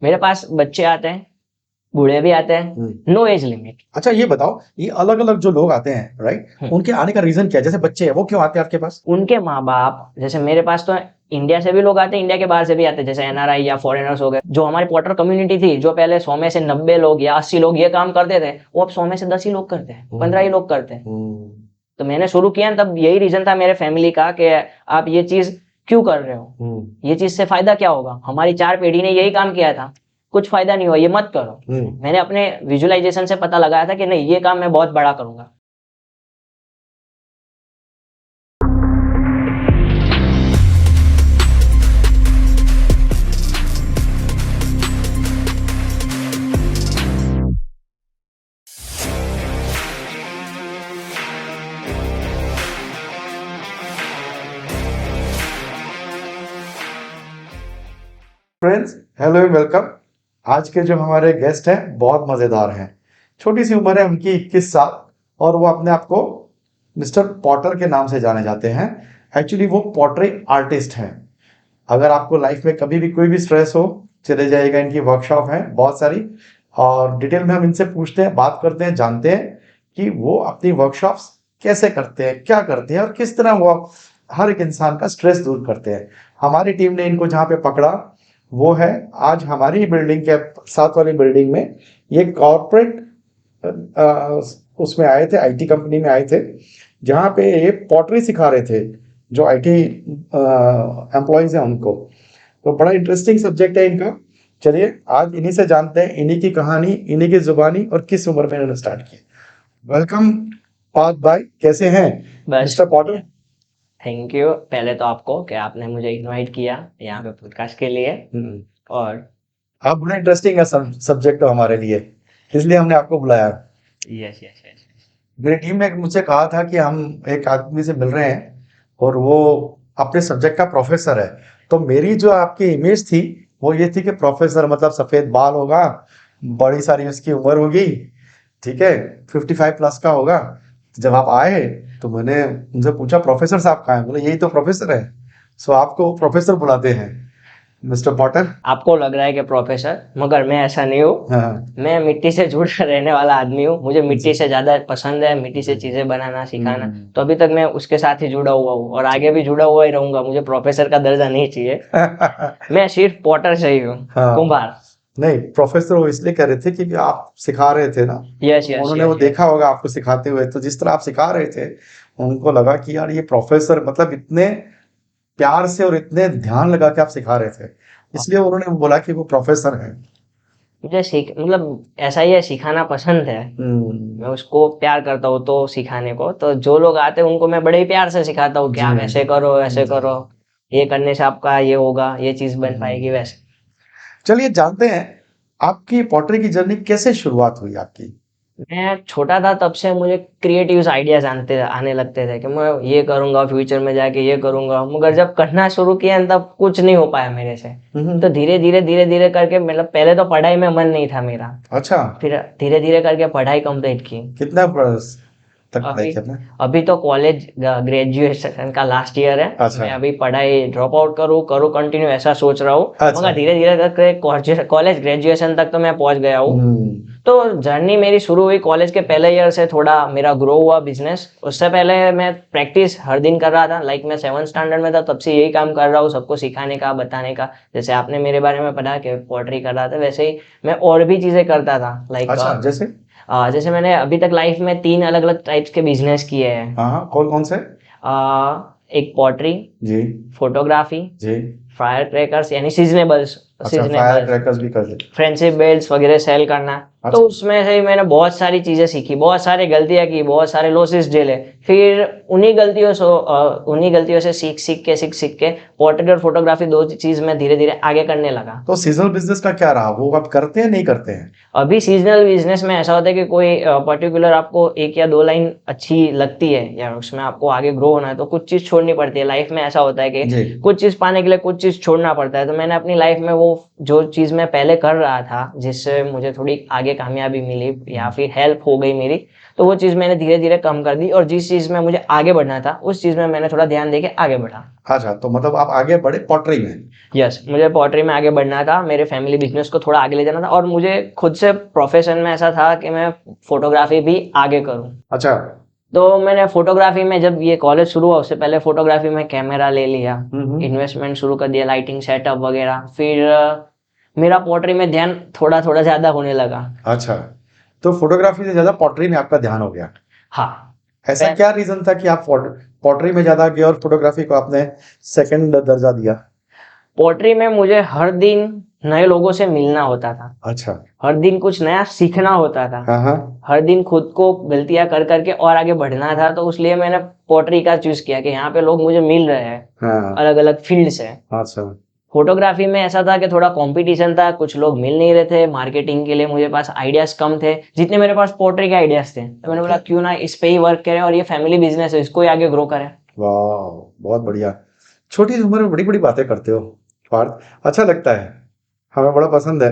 मेरे पास बच्चे आते हैं, बूढ़े भी आते हैं, नो एज लिमिट। अच्छा ये बताओ, ये अलग अलग जो लोग आते हैं राइट, उनके आने का रीजन क्या है? जैसे बच्चे हैं वो क्यों आते हैं आपके पास? उनके माँ बाप, जैसे मेरे पास तो इंडिया से भी लोग आते हैं, इंडिया के बाहर से भी आते हैं, जैसे एनआरआई या फॉरेनर्स हो गए। जो हमारी पॉटर कम्युनिटी थी, जो पहले 100 में से 90 लोग या 80 लोग ये काम करते थे, वो अब 100 में से 10 ही लोग करते हैं, 15 ही लोग करते हैं। तो मैंने शुरू किया तब यही रीजन था मेरे फैमिली का कि आप ये चीज क्यों कर रहे हो, ये चीज से फायदा क्या होगा। हमारी 4 पीढ़ी ने यही काम किया था, कुछ फायदा नहीं हुआ, ये मत करो। मैंने अपने विजुअलाइजेशन से पता लगाया था कि नहीं, ये काम मैं बहुत बड़ा करूंगा। Friends, hello and welcome. आज के जो हमारे गेस्ट हैं बहुत मजेदार हैं। छोटी सी उम्र है उनकी, 21 साल, और वो अपने आप को मिस्टर पॉटर के नाम से जाने जाते हैं। एक्चुअली वो पॉटरी आर्टिस्ट हैं। अगर आपको लाइफ में कभी भी कोई भी स्ट्रेस हो, चले जाइएगा, इनकी वर्कशॉप है बहुत सारी, और डिटेल में हम इनसे पूछते हैं, बात करते हैं, जानते हैं कि वो अपनी वर्कशॉप्स कैसे करते हैं, क्या करते हैं, और किस तरह वो हर एक इंसान का स्ट्रेस दूर करते हैं। हमारी टीम ने इनको जहाँ पे पकड़ा वो है आज हमारी बिल्डिंग के साथ वाली बिल्डिंग में। ये कॉर्पोरेट उसमें आए थे, आईटी कंपनी में आए थे, जहाँ पे ये पॉटरी सिखा रहे थे जो आईटी एम्प्लॉयज हैं उनको। तो बड़ा इंटरेस्टिंग सब्जेक्ट है इनका। चलिए आज इन्हीं से जानते हैं, इन्हीं की कहानी, इन्हीं की जुबानी, और किस उम्र में इन्होंने स्टार्ट किया। वेलकम पार्थ भाई, कैसे हैं बस मिस्टर पॉटर? थैंक यू पहले तो आपको कि आपने मुझे इनवाइट किया यहाँ पे पॉडकास्ट के लिए। और आप बड़ा इंटरेस्टिंग है सब्जेक्ट हमारे लिए, इसलिए हमने आपको बुलाया। Yes yes yes. मेरी टीम ने मुझसे कहा था कि हम एक आदमी से मिल रहे हैं और वो अपने सब्जेक्ट का प्रोफेसर है। तो मेरी जो आपकी इमेज थी वो ये थी कि प्रोफेसर मतलब सफेद बाल होगा, बड़ी सारी उसकी उम्र होगी, ठीक है, 55 प्लस का होगा। जब आप आए तो मैंने उनसे पूछा प्रोफेसर साहब कहाँ हैं? बोले यही तो प्रोफेसर है। सो आपको प्रोफेसर बुलाते हैं मिस्टर पॉटर। आपको लग रहा है कि प्रोफेसर, मगर मैं ऐसा नहीं हूँ। हाँ, मैं मिट्टी से जुड़ा रहने वाला आदमी हूँ। मुझे मिट्टी से ज्यादा पसंद है, मिट्टी से चीजें बनाना, सिखाना। तो अभी तक मैं उसके साथ ही जुड़ा हुआ हूँ और आगे भी जुड़ा हुआ ही रहूंगा। मुझे प्रोफेसर का दर्जा नहीं चाहिए। मैं सिर्फ पॉटर से ही हूँ, हाँ। कुम्हार। नहीं, प्रोफेसर वो इसलिए कह रहे थे कि आप सिखा रहे थे ना, यस तो यस उन्होंने वो यस। देखा होगा आपको सिखाते हुए, तो जिस तरह आप सिखा रहे थे उनको लगा कि यार ये प्रोफेसर मतलब इतने प्यार से और इतने ध्यान लगा के आप सिखा रहे थे, इसलिए उन्होंने बोला कि वो प्रोफेसर है। मुझे सीख मतलब ऐसा ही है, सिखाना पसंद है। मैं उसको प्यार करता हूँ तो सिखाने को। तो जो लोग आते हैं उनको मैं बड़े ही प्यार से सिखाता हूँ कि आप ऐसे करो, ऐसे करो, ये करने से आपका ये होगा, ये चीज बन पाएगी वैसे। चलिए जानते हैं आपकी पॉटरी की जर्नी कैसे शुरुआत हुई आपकी। मैं छोटा था तब से मुझे क्रिएटिव आइडियाज आने लगते थे कि मैं ये करूंगा, फ्यूचर में जाके ये करूंगा। मगर जब करना शुरू किया तब कुछ नहीं हो पाया मेरे से। तो धीरे धीरे करके, मतलब पहले तो पढ़ाई में मन नहीं था मेरा। अच्छा, फिर धीरे धीरे करके पढ़ाई कंप्लीट की। कितना बरस तक पढ़ाई अभी करना? अभी तो कॉलेज ग्रेजुएशन का लास्ट ईयर है। अच्छा। मैं अभी पढ़ाई ड्रॉप आउट करूँ कंटिन्यू, ऐसा सोच रहा हूँ। अच्छा। मगर धीरे धीरे करके कॉलेज ग्रेजुएशन तक तो मैं पहुंच गया हूँ। तो जर्नी मेरी शुरू हुई कॉलेज के पहले ईयर से। थोड़ा मेरा ग्रो हुआ बिजनेस। उससे पहले मैं प्रैक्टिस हर दिन कर रहा था। लाइक मैं 7th स्टैंडर्ड में था तब से यही काम कर रहा हूँ, सबको सिखाने का, बताने का। जैसे आपने मेरे बारे में पढ़ा कि पॉटरी कर रहा था, वैसे ही मैं और भी चीजें करता था। लाइक अच्छा, जैसे जैसे मैंने अभी तक लाइफ में 3 अलग अलग टाइप्स के बिजनेस किए हैं। हाँ, कौन कौन से? एक पॉटरी, जी फोटोग्राफी, जी। फायर क्रैकर्स यानी सीजनेबल्स, अच्छा, फायर क्रैकर्स भी कर देते? फ्रेंडशिप बेल्ट्स वगैरह सेल करना। तो अच्छा। उसमें से ही मैंने बहुत सारी चीजें सीखी, बहुत सारी गलतियां की, बहुत सारे लॉसेस झेले। फिर उन्हीं गलतियों से सीख सीख के पोर्ट्रेट और फोटोग्राफी, दो चीज में धीरे धीरे आगे करने लगा। तो सीजनल बिजनेस का क्या रहा, वो आप करते हैं नहीं करते हैं? अभी सीजनल बिजनेस में ऐसा होता है कि कोई पर्टिकुलर आपको 1 या 2 लाइन अच्छी लगती है या उसमें आपको आगे ग्रो होना है तो कुछ चीज छोड़नी पड़ती है। लाइफ में ऐसा होता है कि जी। कुछ चीज पाने के लिए कुछ चीज छोड़ना पड़ता है। तो मैंने अपनी लाइफ में वो जो चीज़ मैं पहले कर रहा था जिससे मुझे थोड़ी आगे कामयाबी मिली या फिर हेल्प हो गई मेरी, तो वो चीज़ मैंने धीरे धीरे कम कर दी और जिस चीज़ में मुझे आगे बढ़ना था उस चीज़ में मैंने थोड़ा ध्यान दे के आगे बढ़ा। अच्छा, तो मतलब आप आगे बढ़े पॉटरी में। यस, मुझे पॉटरी में आगे बढ़ना था, मेरे फैमिली बिजनेस को थोड़ा आगे ले जाना था और मुझे खुद से प्रोफेशन में ऐसा था कि मैं फोटोग्राफी भी आगे करूँ। अच्छा। तो मैंने फोटोग्राफी में जब ये कॉलेज शुरू हुआ उससे पहले फोटोग्राफी में कैमरा ले लिया, इन्वेस्टमेंट शुरू कर दिया, लाइटिंग सेटअप वगैरह। फिर मेरा पॉटरी में ध्यान थोड़ा थोड़ा ज्यादा होने लगा। अच्छा, तो फोटोग्राफी से ज्यादा पॉटरी में आपका ध्यान हो गया। हाँ, ऐसा पह- क्या रीजन था कि आप पॉटरी में ज्यादा गए और फोटोग्राफी को आपने सेकंड दर्जा दिया? पॉटरी में मुझे हर दिन नए लोगों से मिलना होता था, अच्छा। हर दिन कुछ नया सीखना होता था, हाँ हाँ। हर दिन खुद को गलतियां कर करके और आगे बढ़ना था। तो इसलिए मैंने पॉटरी का चूज किया कि यहाँ पे लोग मुझे मिल रहे हैं हाँ। अलग अलग फील्ड से। अच्छा। फोटोग्राफी में ऐसा था कि थोड़ा कंपटीशन था, कुछ लोग मिल नहीं रहे थे, मार्केटिंग के लिए मुझे पास आइडियाज कम थे जितने मेरे पास पोर्ट्री के आइडियाज थे। तो मैंने बोला क्यों ना इस पे ही वर्क करें और ये फैमिली बिजनेस है, इसको ही आगे ग्रो करें। वाह, बहुत बढ़िया। छोटी सी उम्र में बड़ी बड़ी बातें करते हो पार्थ, अच्छा लगता है, हमें बड़ा पसंद है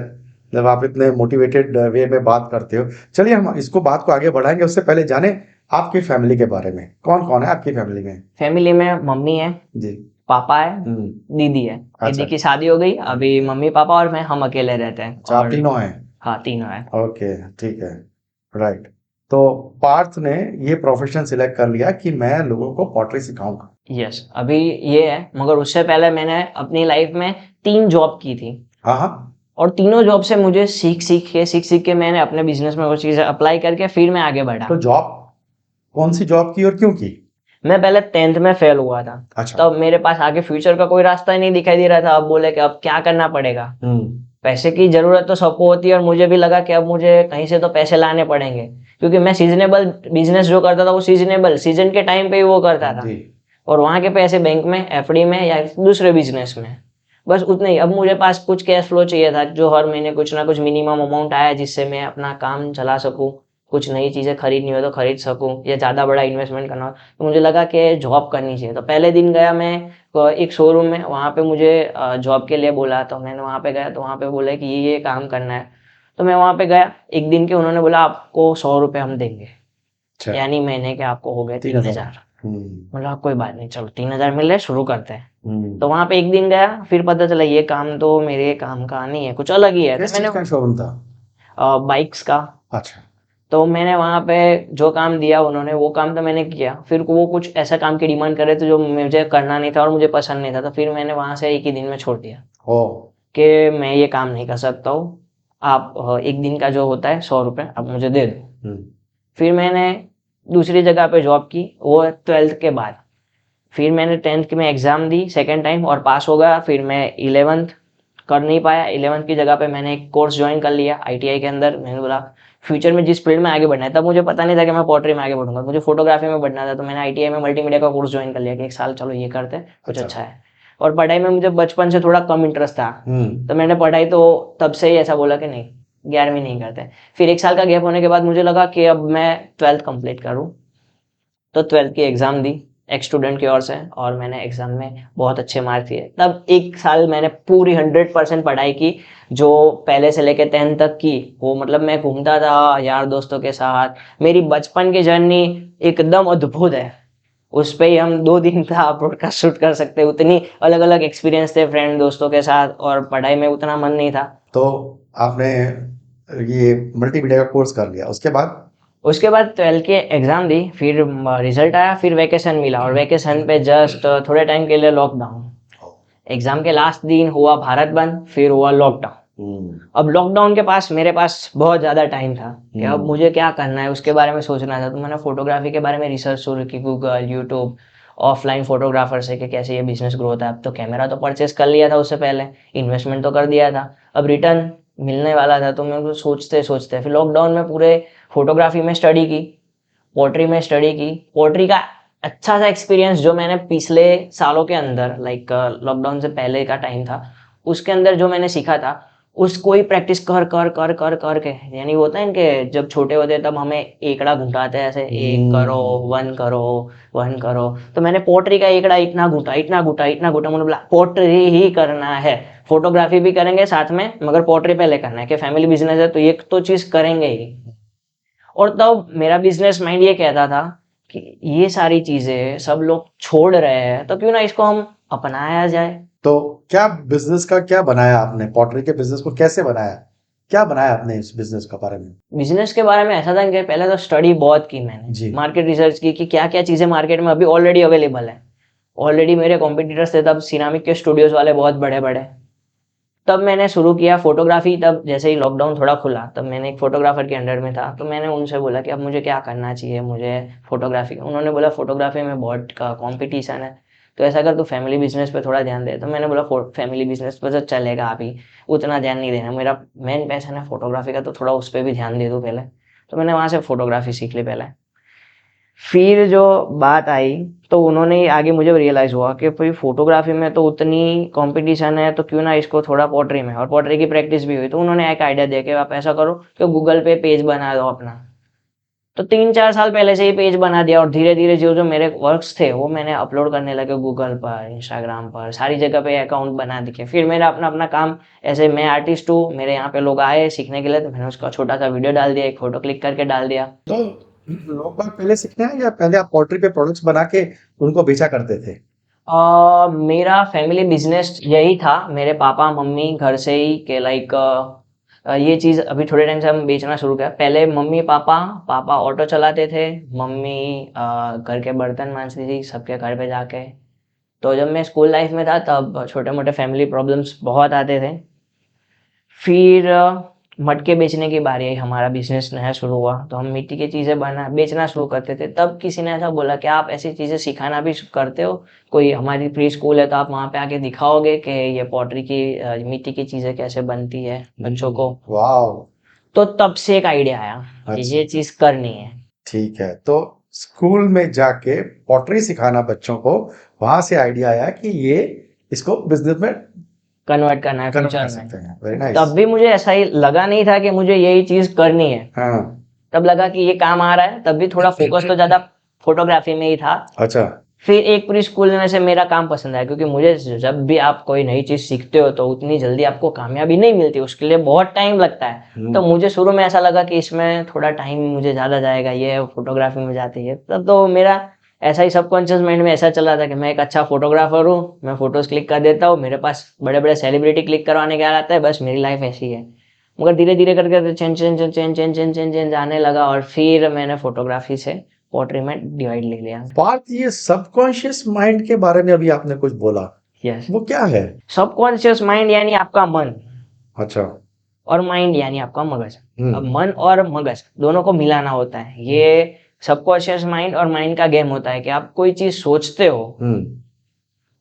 जब आप इतने मोटिवेटेड वे में बात करते हो। चलिए हम इसको बात को आगे बढ़ाएंगे, उससे पहले जाने आपकी फैमिली के बारे में। कौन कौन है आपकी फैमिली में? फैमिली में मम्मी है, जी। पापा है, हम्म। दीदी है। अच्छा। दीदी की शादी हो गई, अभी मम्मी पापा और मैं हम अकेले रहते हैं। अच्छा, आप और तीनों हैं? हाँ, तीनों है। ओके, ठीक है, राइट। तो पार्थ ने ये प्रोफेशन सिलेक्ट कर लिया कि मैं लोगों को पॉटरी सिखाऊंगा। यस, अभी ये है, मगर उससे पहले मैंने अपनी लाइफ में 3 जॉब की थी हाँ हाँ। और तीनों जॉब से मुझे सीख के मैंने अपने बिजनेस में वो चीज़ें अप्लाई करके फिर मैं आगे बढ़ा। तो जॉब, कौन सी जॉब की और क्यों की? मैं पहले 10th में फेल हुआ था। अच्छा। तब मेरे पास आगे फ्यूचर का कोई रास्ता ही नहीं दिखाई दे रहा था। अब बोले कि अब क्या करना पड़ेगा, पैसे की जरूरत तो सबको होती है और मुझे भी लगा कि अब मुझे कहीं से तो पैसे लाने पड़ेंगे, क्योंकि मैं सीजनेबल बिजनेस जो करता था वो सीजनेबल सीजन के टाइम पे ही वो करता था जी। और वहां के पैसे बैंक में, एफडी में या दूसरे बिजनेस में, बस उतने ही। अब मुझे पास कुछ कैश फ्लो चाहिए था जो हर महीने कुछ ना कुछ मिनिमम अमाउंट आया जिससे मैं अपना काम चला सकूं, कुछ नई चीजें खरीदनी हो तो खरीद सकूं या ज्यादा बड़ा इन्वेस्टमेंट करना हो। तो मुझे लगा कि जॉब करनी चाहिए। तो पहले दिन गया मैं एक शोरूम में, वहां पे मुझे जॉब के लिए बोला। तो मैंने वहां पे गया तो वहां पे बोले कि ये काम करना है। तो मैं वहां पे गया एक दिन के, उन्होंने बोला आपको 100 रुपये हम देंगे, अच्छा। यानी महीने के आपको हो गए 3,000। बोला कोई बात नहीं, चलो 3,000 मिल रहे, शुरू करते हैं। तो वहां पे एक दिन गया, फिर पता चला ये काम तो मेरे काम का नहीं है, कुछ अलग ही है। किस तो चीज का शोरूम था? मैंने बाइक्स का। अच्छा। तो मैंने वहां पे जो काम दिया उन्होंने, वो काम तो मैंने किया। फिर वो कुछ ऐसा काम की डिमांड कर रहे थे जो मुझे करना नहीं था और मुझे पसंद नहीं था। तो फिर मैंने वहां से एक ही दिन में छोड़ दिया ओ। कि मैं ये काम नहीं कर सकता हूँ। आप एक दिन का जो होता है 100 रुपये आप मुझे दे दो। फिर मैंने दूसरी जगह पे जॉब की, वो 12th के बाद। फिर मैंने 10th में एग्जाम दी सेकेंड टाइम और पास हो गया। फिर मैं 11th कर नहीं पाया। 11th की जगह पे मैंने एक कोर्स ज्वाइन कर लिया आईटीआई के अंदर। मैंने बोला फ्यूचर में जिस फील्ड में आगे बढ़ना है, तब मुझे पता नहीं था कि मैं पोट्री में आगे बढ़ूंगा, मुझे फोटोग्राफी में बढ़ना था। तो मैंने आईटीआई में मल्टीमीडिया का कोर्स ज्वाइन कर लिया कि 1 साल चलो ये करते हैं, कुछ अच्छा है। और पढ़ाई में मुझे बचपन से थोड़ा कम इंटरेस्ट था, तो मैंने पढ़ाई तो तब से ही ऐसा बोला कि नहीं 11वीं नहीं करते। फिर 1 साल का गैप होने के बाद मुझे लगा कि अब मैं 12th कंप्लीट करूँ। तो 12th की एग्जाम दी एक स्टूडेंट की ओर से और मैंने एग्जाम में बहुत अच्छे मार्क्स दिए। तब 1 साल मैंने पूरी 100% पढ़ाई की, जो पहले से लेकर 10th तक की। वो मतलब मैं घूमता था यार दोस्तों के साथ। मेरी बचपन की जर्नी एकदम अद्भुत है, उस पे ही हम 2 दिन का पॉडकास्ट शूट कर सकते हैं। उतनी अलग अलग एक्सपीरियंस थे फ्रेंड दोस्तों के साथ, और पढ़ाई में उतना मन नहीं था। तो आपने ये मल्टीमीडिया का कोर्स कर लिया, उसके बाद? उसके बाद 12th के एग्जाम दी, फिर रिजल्ट आया, फिर वैकेशन मिला और वैकेशन पे जस्ट थोड़े टाइम के लिए लॉकडाउन। एग्जाम के लास्ट दिन हुआ भारत बंद, फिर हुआ लॉकडाउन। अब लॉकडाउन के पास मेरे पास बहुत ज्यादा टाइम था कि अब मुझे क्या करना है उसके बारे में सोचना था। तो मैंने फोटोग्राफी के बारे में रिसर्च शुरू की, गूगल, यूट्यूब, ऑफलाइन फोटोग्राफर से कि कैसे ये बिजनेस ग्रो होता है। अब तो कैमरा तो परचेस कर लिया था, उससे पहले इन्वेस्टमेंट तो कर दिया था, अब रिटर्न मिलने वाला था। तो मैं कुछ सोचते सोचते फिर लॉकडाउन में पूरे फोटोग्राफी में स्टडी की, पोट्री में स्टडी की। पोट्री का अच्छा सा एक्सपीरियंस जो मैंने पिछले सालों के अंदर, लाइक लॉकडाउन से पहले का टाइम था, उसके अंदर जो मैंने सीखा था उसको ही प्रैक्टिस कर कर कर कर कर के, यानी वो होता है इनके जब छोटे होते हैं तब हमें एकड़ा घुटाते हैं ऐसे, एक करो, वन करो, वन करो। तो मैंने पोट्री का एकड़ा इतना घुटा इतना घुटा इतना घुटा, मैंने बोला पोट्री ही करना है, फोटोग्राफी भी करेंगे साथ में, मगर पोट्री पहले करना है कि फैमिली बिजनेस है तो ये तो चीज करेंगे ही। और तब मेरा बिजनेस माइंड ये कहता था कि ये सारी चीजें सब लोग छोड़ रहे हैं तो क्यों ना इसको हम अपनाया जाए। तो क्या बिजनेस का क्या बनाया आपने, पॉटरी के बिजनेस को कैसे बनाया, क्या बनाया आपने इस बिजनेस का बारे में? बिजनेस के बारे में ऐसा था कि पहले तो स्टडी बहुत की जी। मैंने, मार्केट रिसर्च की कि क्या क्या चीजें मार्केट में अभी ऑलरेडी अवेलेबल है। ऑलरेडी मेरे कॉम्पिटिटर्स थे तब, सिरामिक के स्टूडियोज वाले बहुत बड़े बड़े। तब मैंने शुरू किया फोटोग्राफी। तब जैसे ही लॉकडाउन थोड़ा खुला तब मैंने एक फोटोग्राफर के अंडर में था, तो मैंने उनसे बोला कि अब मुझे क्या करना चाहिए, मुझे फोटोग्राफी। उन्होंने बोला फोटोग्राफी में बहुत का कंपटीशन है, तो ऐसा कर तू फैमिली बिजनेस पे थोड़ा ध्यान दे। तो मैंने बोला फैमिली बिजनेस पे तो चलेगा, अभी उतना ध्यान नहीं देना, मेरा मेन पैशन है फोटोग्राफी का, तो थोड़ा उस पर भी ध्यान दे दूँ पहले। तो मैंने वहाँ से फोटोग्राफी सीख ली पहले। फिर जो बात आई तो उन्होंने ही आगे मुझे रियलाइज हुआ कि भाई फोटोग्राफी में तो उतनी कंपटीशन है, तो क्यों ना इसको थोड़ा पोट्री में, और पोट्री की प्रैक्टिस भी हुई। तो उन्होंने एक आइडिया दिया कि आप ऐसा करो कि गूगल पे पेज बना दो अपना। तो 3-4 साल पहले से ही पेज बना दिया, और धीरे धीरे जो जो मेरे वर्क्स थे वो मैंने अपलोड करने लगे गूगल पर, इंस्टाग्राम पर, सारी जगह पे अकाउंट बना दिए। फिर मेरा अपना अपना काम, ऐसे मैं आर्टिस्ट हूँ, मेरे यहाँ पे लोग आए सीखने के लिए, तो मैंने उसका छोटा सा वीडियो डाल दिया, एक फोटो क्लिक करके डाल दिया। तो लोग बाग पहले सीखते हैं या पहले आप पॉटरी पे प्रोडक्ट्स बना के उनको बेचा करते थे? मेरा फैमिली बिजनेस यही था, मेरे पापा मम्मी घर से ही के लाइक ये चीज़ अभी थोड़े टाइम से हम बेचना शुरू किया। पहले मम्मी पापा, पापा ऑटो चलाते थे, मम्मी घर के बर्तन मांजती थी सबके घर पे जाके। तो जब मैं स्कूल लाइफ में था तब छोटे मोटे फैमिली प्रॉब्लम्स बहुत आते थे। फिर मटके बेचने की बारी आई, हमारा बिजनेस नया शुरू हुआ, तो हम मिट्टी की चीज़ें बना बेचना शुरू करते थे। तब किसी ने ऐसा बोला कि आप ऐसी चीज़ें सिखाना भी करते हो, कोई हमारी प्री स्कूल है तो आप वहाँ पे आके दिखाओगे कि ये पॉटरी की मिट्टी की चीज़ें कैसे बनती है बच्चों को। वाह, तो तब से एक आइडिया आया कि अच्छा। ये चीज़ करनी है। ठीक है, तो स्कूल में जाके पॉटरी सिखाना बच्चों को, वहां से आइडिया आया कि ये इसको बिजनेस में कन्वर्ट करना है कन्वर्ट फ्यूचर कर में। सकते हैं। Very nice. तब भी मुझे ऐसा ही लगा नहीं था कि मुझे यही चीज़ करनी है। हाँ, तब लगा कि ये काम आ रहा है, तब भी थोड़ा फोकस तो ज़्यादा फोटोग्राफी में ही था। अच्छा। फिर एक प्री स्कूल में से मेरा काम पसंद आया, क्योंकि मुझे जब भी आप कोई नई चीज़ सीखते हो तो उतनी जल्दी आपको कामयाबी नहीं मिलती, उसके लिए बहुत टाइम लगता है। तो मुझे शुरू में ऐसा लगा कि इसमें थोड़ा टाइम मुझे ज़्यादा जाएगा, ये फोटोग्राफी में जाती है। तब तो मेरा ऐसा ही सबकॉन्शियस माइंड में ऐसा चला था कि मैं एक अच्छा फोटोग्राफर हूँ, मैं फोटोज़ क्लिक कर देता हूँ, मेरे पास बड़े बड़े सेलिब्रिटी क्लिक करवाने के आता है, बस मेरी लाइफ ऐसी है। मगर धीरे धीरे करके चेंज आने लगा, और फिर मैंने फोटोग्राफी से पोट्री में डिवाइड ले लिया। बात ये सबकॉन्शियस माइंड के बारे में अभी आपने कुछ बोला, यस, वो क्या है? सबकॉन्शियस माइंड यानी आपका मन, अच्छा। और माइंड यानी आपका मगज। अब हम्म। मन और मगज दोनों को मिलाना होता है। ये सबकॉन्शियस माइंड और माइंड का गेम होता है कि आप कोई चीज सोचते हो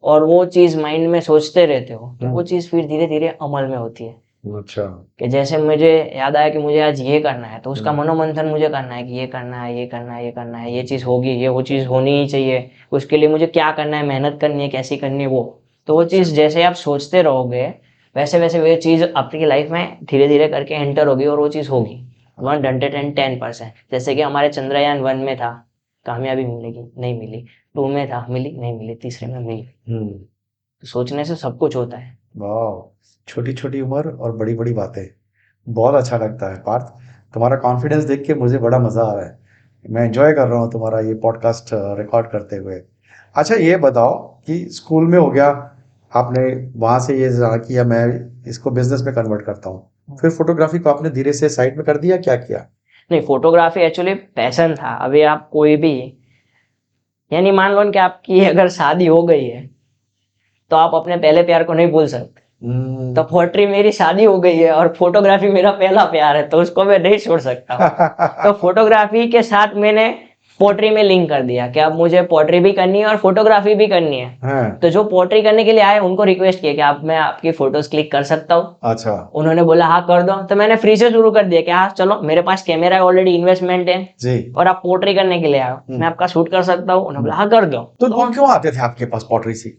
और वो चीज माइंड में सोचते रहते हो, तो वो चीज फिर धीरे धीरे अमल में होती है। अच्छा। कि जैसे मुझे याद आया कि मुझे आज ये करना है, तो उसका मनोमंथन मुझे करना है कि ये करना है, ये करना है, ये करना है, ये चीज़ होगी, ये वो चीज़ होनी ही चाहिए, उसके लिए मुझे क्या करना है, मेहनत करनी है, कैसी करनी है वो। तो वो चीज़ जैसे आप सोचते रहोगे वैसे वैसे वो चीज़ आपकी लाइफ में धीरे धीरे करके एंटर होगी, और वो चीज़ होगी 110%। जैसे कि हमारे चंद्रयान 1 में था, कामयाबी मिलेगी, नहीं मिली। 2 में था, मिली, नहीं मिली। तीसरे में मिली। तो सोचने से सब कुछ होता है। वाह, छोटी छोटी उम्र और बड़ी बड़ी बातें, बहुत अच्छा लगता है पार्थ। तुम्हारा कॉन्फिडेंस देख के मुझे बड़ा मजा आ रहा है, मैं एंजॉय कर रहा हूँ तुम्हारा ये पॉडकास्ट रिकॉर्ड करते हुए। अच्छा, ये बताओ कि स्कूल में हो गया, आपने वहां से ये जाना किया मैं इसको बिजनेस में कन्वर्ट करता हूँ, फिर फोटोग्राफी को आपने धीरे से साइड में कर दिया, क्या किया? नहीं, फोटोग्राफी एक्चुअली पैशन था। अभी आप कोई भी, यानी मान लो कि आपकी अगर शादी हो गई है तो आप अपने पहले प्यार को नहीं भूल सकते। तो पोट्री मेरी शादी हो गई है और फोटोग्राफी मेरा पहला प्यार है, तो उसको मैं नहीं छोड़ सकता। तो फोटोग्राफी के साथ मैंने पोट्री में लिंक कर दिया कि अब मुझे पोट्री भी करनी है और फोटोग्राफी भी करनी है। हाँ। तो जो पोट्री करने के लिए आए उनको रिक्वेस्ट किया कि आप, मैं आपकी फोटोज क्लिक कर सकता हूँ। अच्छा। उन्होंने बोला हाँ कर दो। तो मैंने फ्री से शुरू कर दिया कि हाँ चलो, मेरे पास कैमरा है, ऑलरेडी इन्वेस्टमेंट है जी। और आप पोट्री करने के लिए आओ, मैं आपका शूट कर सकता हूँ। उन्होंने बोला हाँ कर दो। तो लोग क्यों आते थे आपके पास पॉटरी से?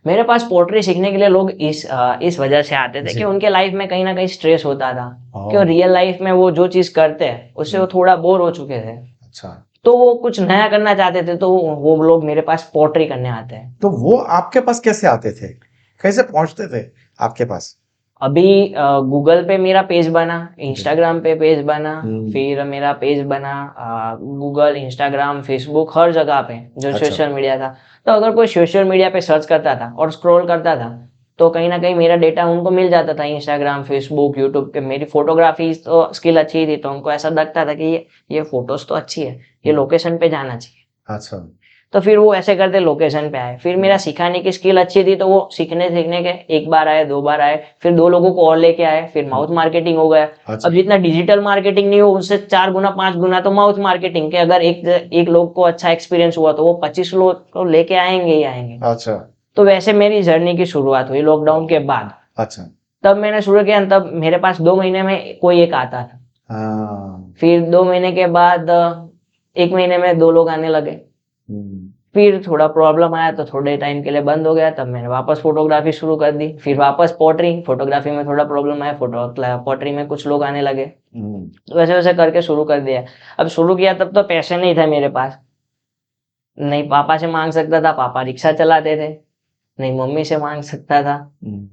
मेरे पास पोट्री सीखने के लिए लोग इस वजह से आते थे जी। कि उनके लाइफ में कहीं ना कहीं स्ट्रेस होता था, हाँ। कि रियल लाइफ में वो जो चीज करते हैं उससे वो थोड़ा बोर हो चुके थे, अच्छा, तो वो कुछ नया करना चाहते थे, तो वो लोग मेरे पास पोट्री करने आते हैं। तो वो आपके पास कैसे आते थे, कैसे पहुंचते थे आपके पास? अभी गूगल पे मेरा पेज बना, इंस्टाग्राम पे पेज बना, फिर मेरा पेज बना गूगल, इंस्टाग्राम, फेसबुक, हर जगह पे जो अच्छा। सोशल मीडिया था। तो अगर कोई सोशल मीडिया पे सर्च करता था और स्क्रॉल करता था तो कहीं ना कहीं मेरा डेटा उनको मिल जाता था। इंस्टाग्राम, फेसबुक, यूट्यूब पे मेरी फोटोग्राफी तो स्किल अच्छी थी, तो उनको ऐसा लगता था कि ये फोटोज तो अच्छी है, ये लोकेशन पे जाना चाहिए। अच्छा। तो फिर वो ऐसे करते लोकेशन पे आए। फिर मेरा सिखाने की स्किल अच्छी थी, तो वो सीखने के एक बार आए, दो बार आए, फिर दो लोगों को और लेके आए, फिर माउथ मार्केटिंग हो गया। अच्छा। अब जितना डिजिटल मार्केटिंग नहीं हो, उससे 4 गुना 5 गुना तो माउथ मार्केटिंग के। अगर एक लोग को अच्छा एक्सपीरियंस हुआ तो वो 25 लोग को लेके आएंगे ही आएंगे। अच्छा। तो वैसे मेरी जर्नी की शुरुआत हुई लॉकडाउन के बाद। अच्छा। तब मैंने शुरू किया, तब मेरे पास 2 महीने में कोई एक आता था। हाँ। फिर 2 महीने के बाद 1 महीने में 2 लोग आने लगे। हम्म। फिर थोड़ा प्रॉब्लम आया तो थोड़े टाइम के लिए बंद हो गया। तब मैंने वापस फोटोग्राफी शुरू कर दी। फिर वापस पोट्री, फोटोग्राफी में थोड़ा प्रॉब्लम आया, पोट्री में कुछ लोग आने लगे। तो वैसे वैसे करके शुरू कर दिया। अब शुरू किया तब तो पैसे नहीं थे मेरे पास, नहीं पापा से मांग सकता था, पापा रिक्शा चलाते थे, नहीं मम्मी से मांग सकता था।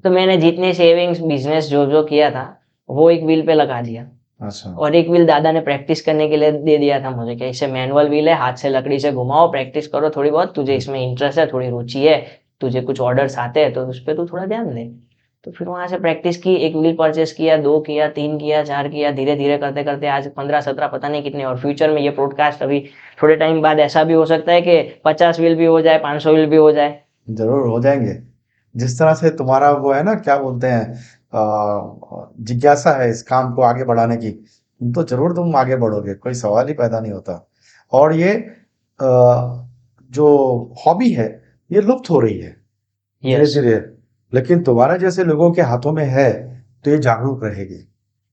तो मैंने जितनी सेविंग्स, बिजनेस जो जो किया था वो एक व्हील पे लगा दिया। अच्छा। और एक व्हील दादा ने प्रैक्टिस करने के लिए दे दिया था मुझे कि इसे मैनुअल व्हील है, हाथ से लकड़ी से घुमाओ, प्रैक्टिस करो थोड़ी बहुत, तुझे इसमें इंटरेस्ट है, थोड़ी रुचि है, तुझे कुछ ऑर्डर्स आते हैं तो उस पर तू थोड़ा ध्यान दे। तो फिर वहां से प्रैक्टिस की, एक व्हील परचेस किया, 2 किया, 3 किया, 4 किया, धीरे धीरे करते करते आज 15-17 पता नहीं कितने। और फ्यूचर में ये पॉडकास्ट अभी थोड़े टाइम बाद ऐसा भी हो सकता है कि 50 व्हील भी हो जाए, 500 व्हील भी हो जाए। जरूर हो जाएंगे। जिस तरह से तुम्हारा वो है ना, क्या बोलते हैं, जिज्ञासा है इस काम को आगे बढ़ाने की, तो जरूर तुम आगे बढ़ोगे, कोई सवाल ही पैदा नहीं होता। और ये जो हॉबी है ये लुप्त हो रही है धीरे यस, धीरे, लेकिन तुम्हारे जैसे लोगों के हाथों में है तो ये जागरूक रहेगी।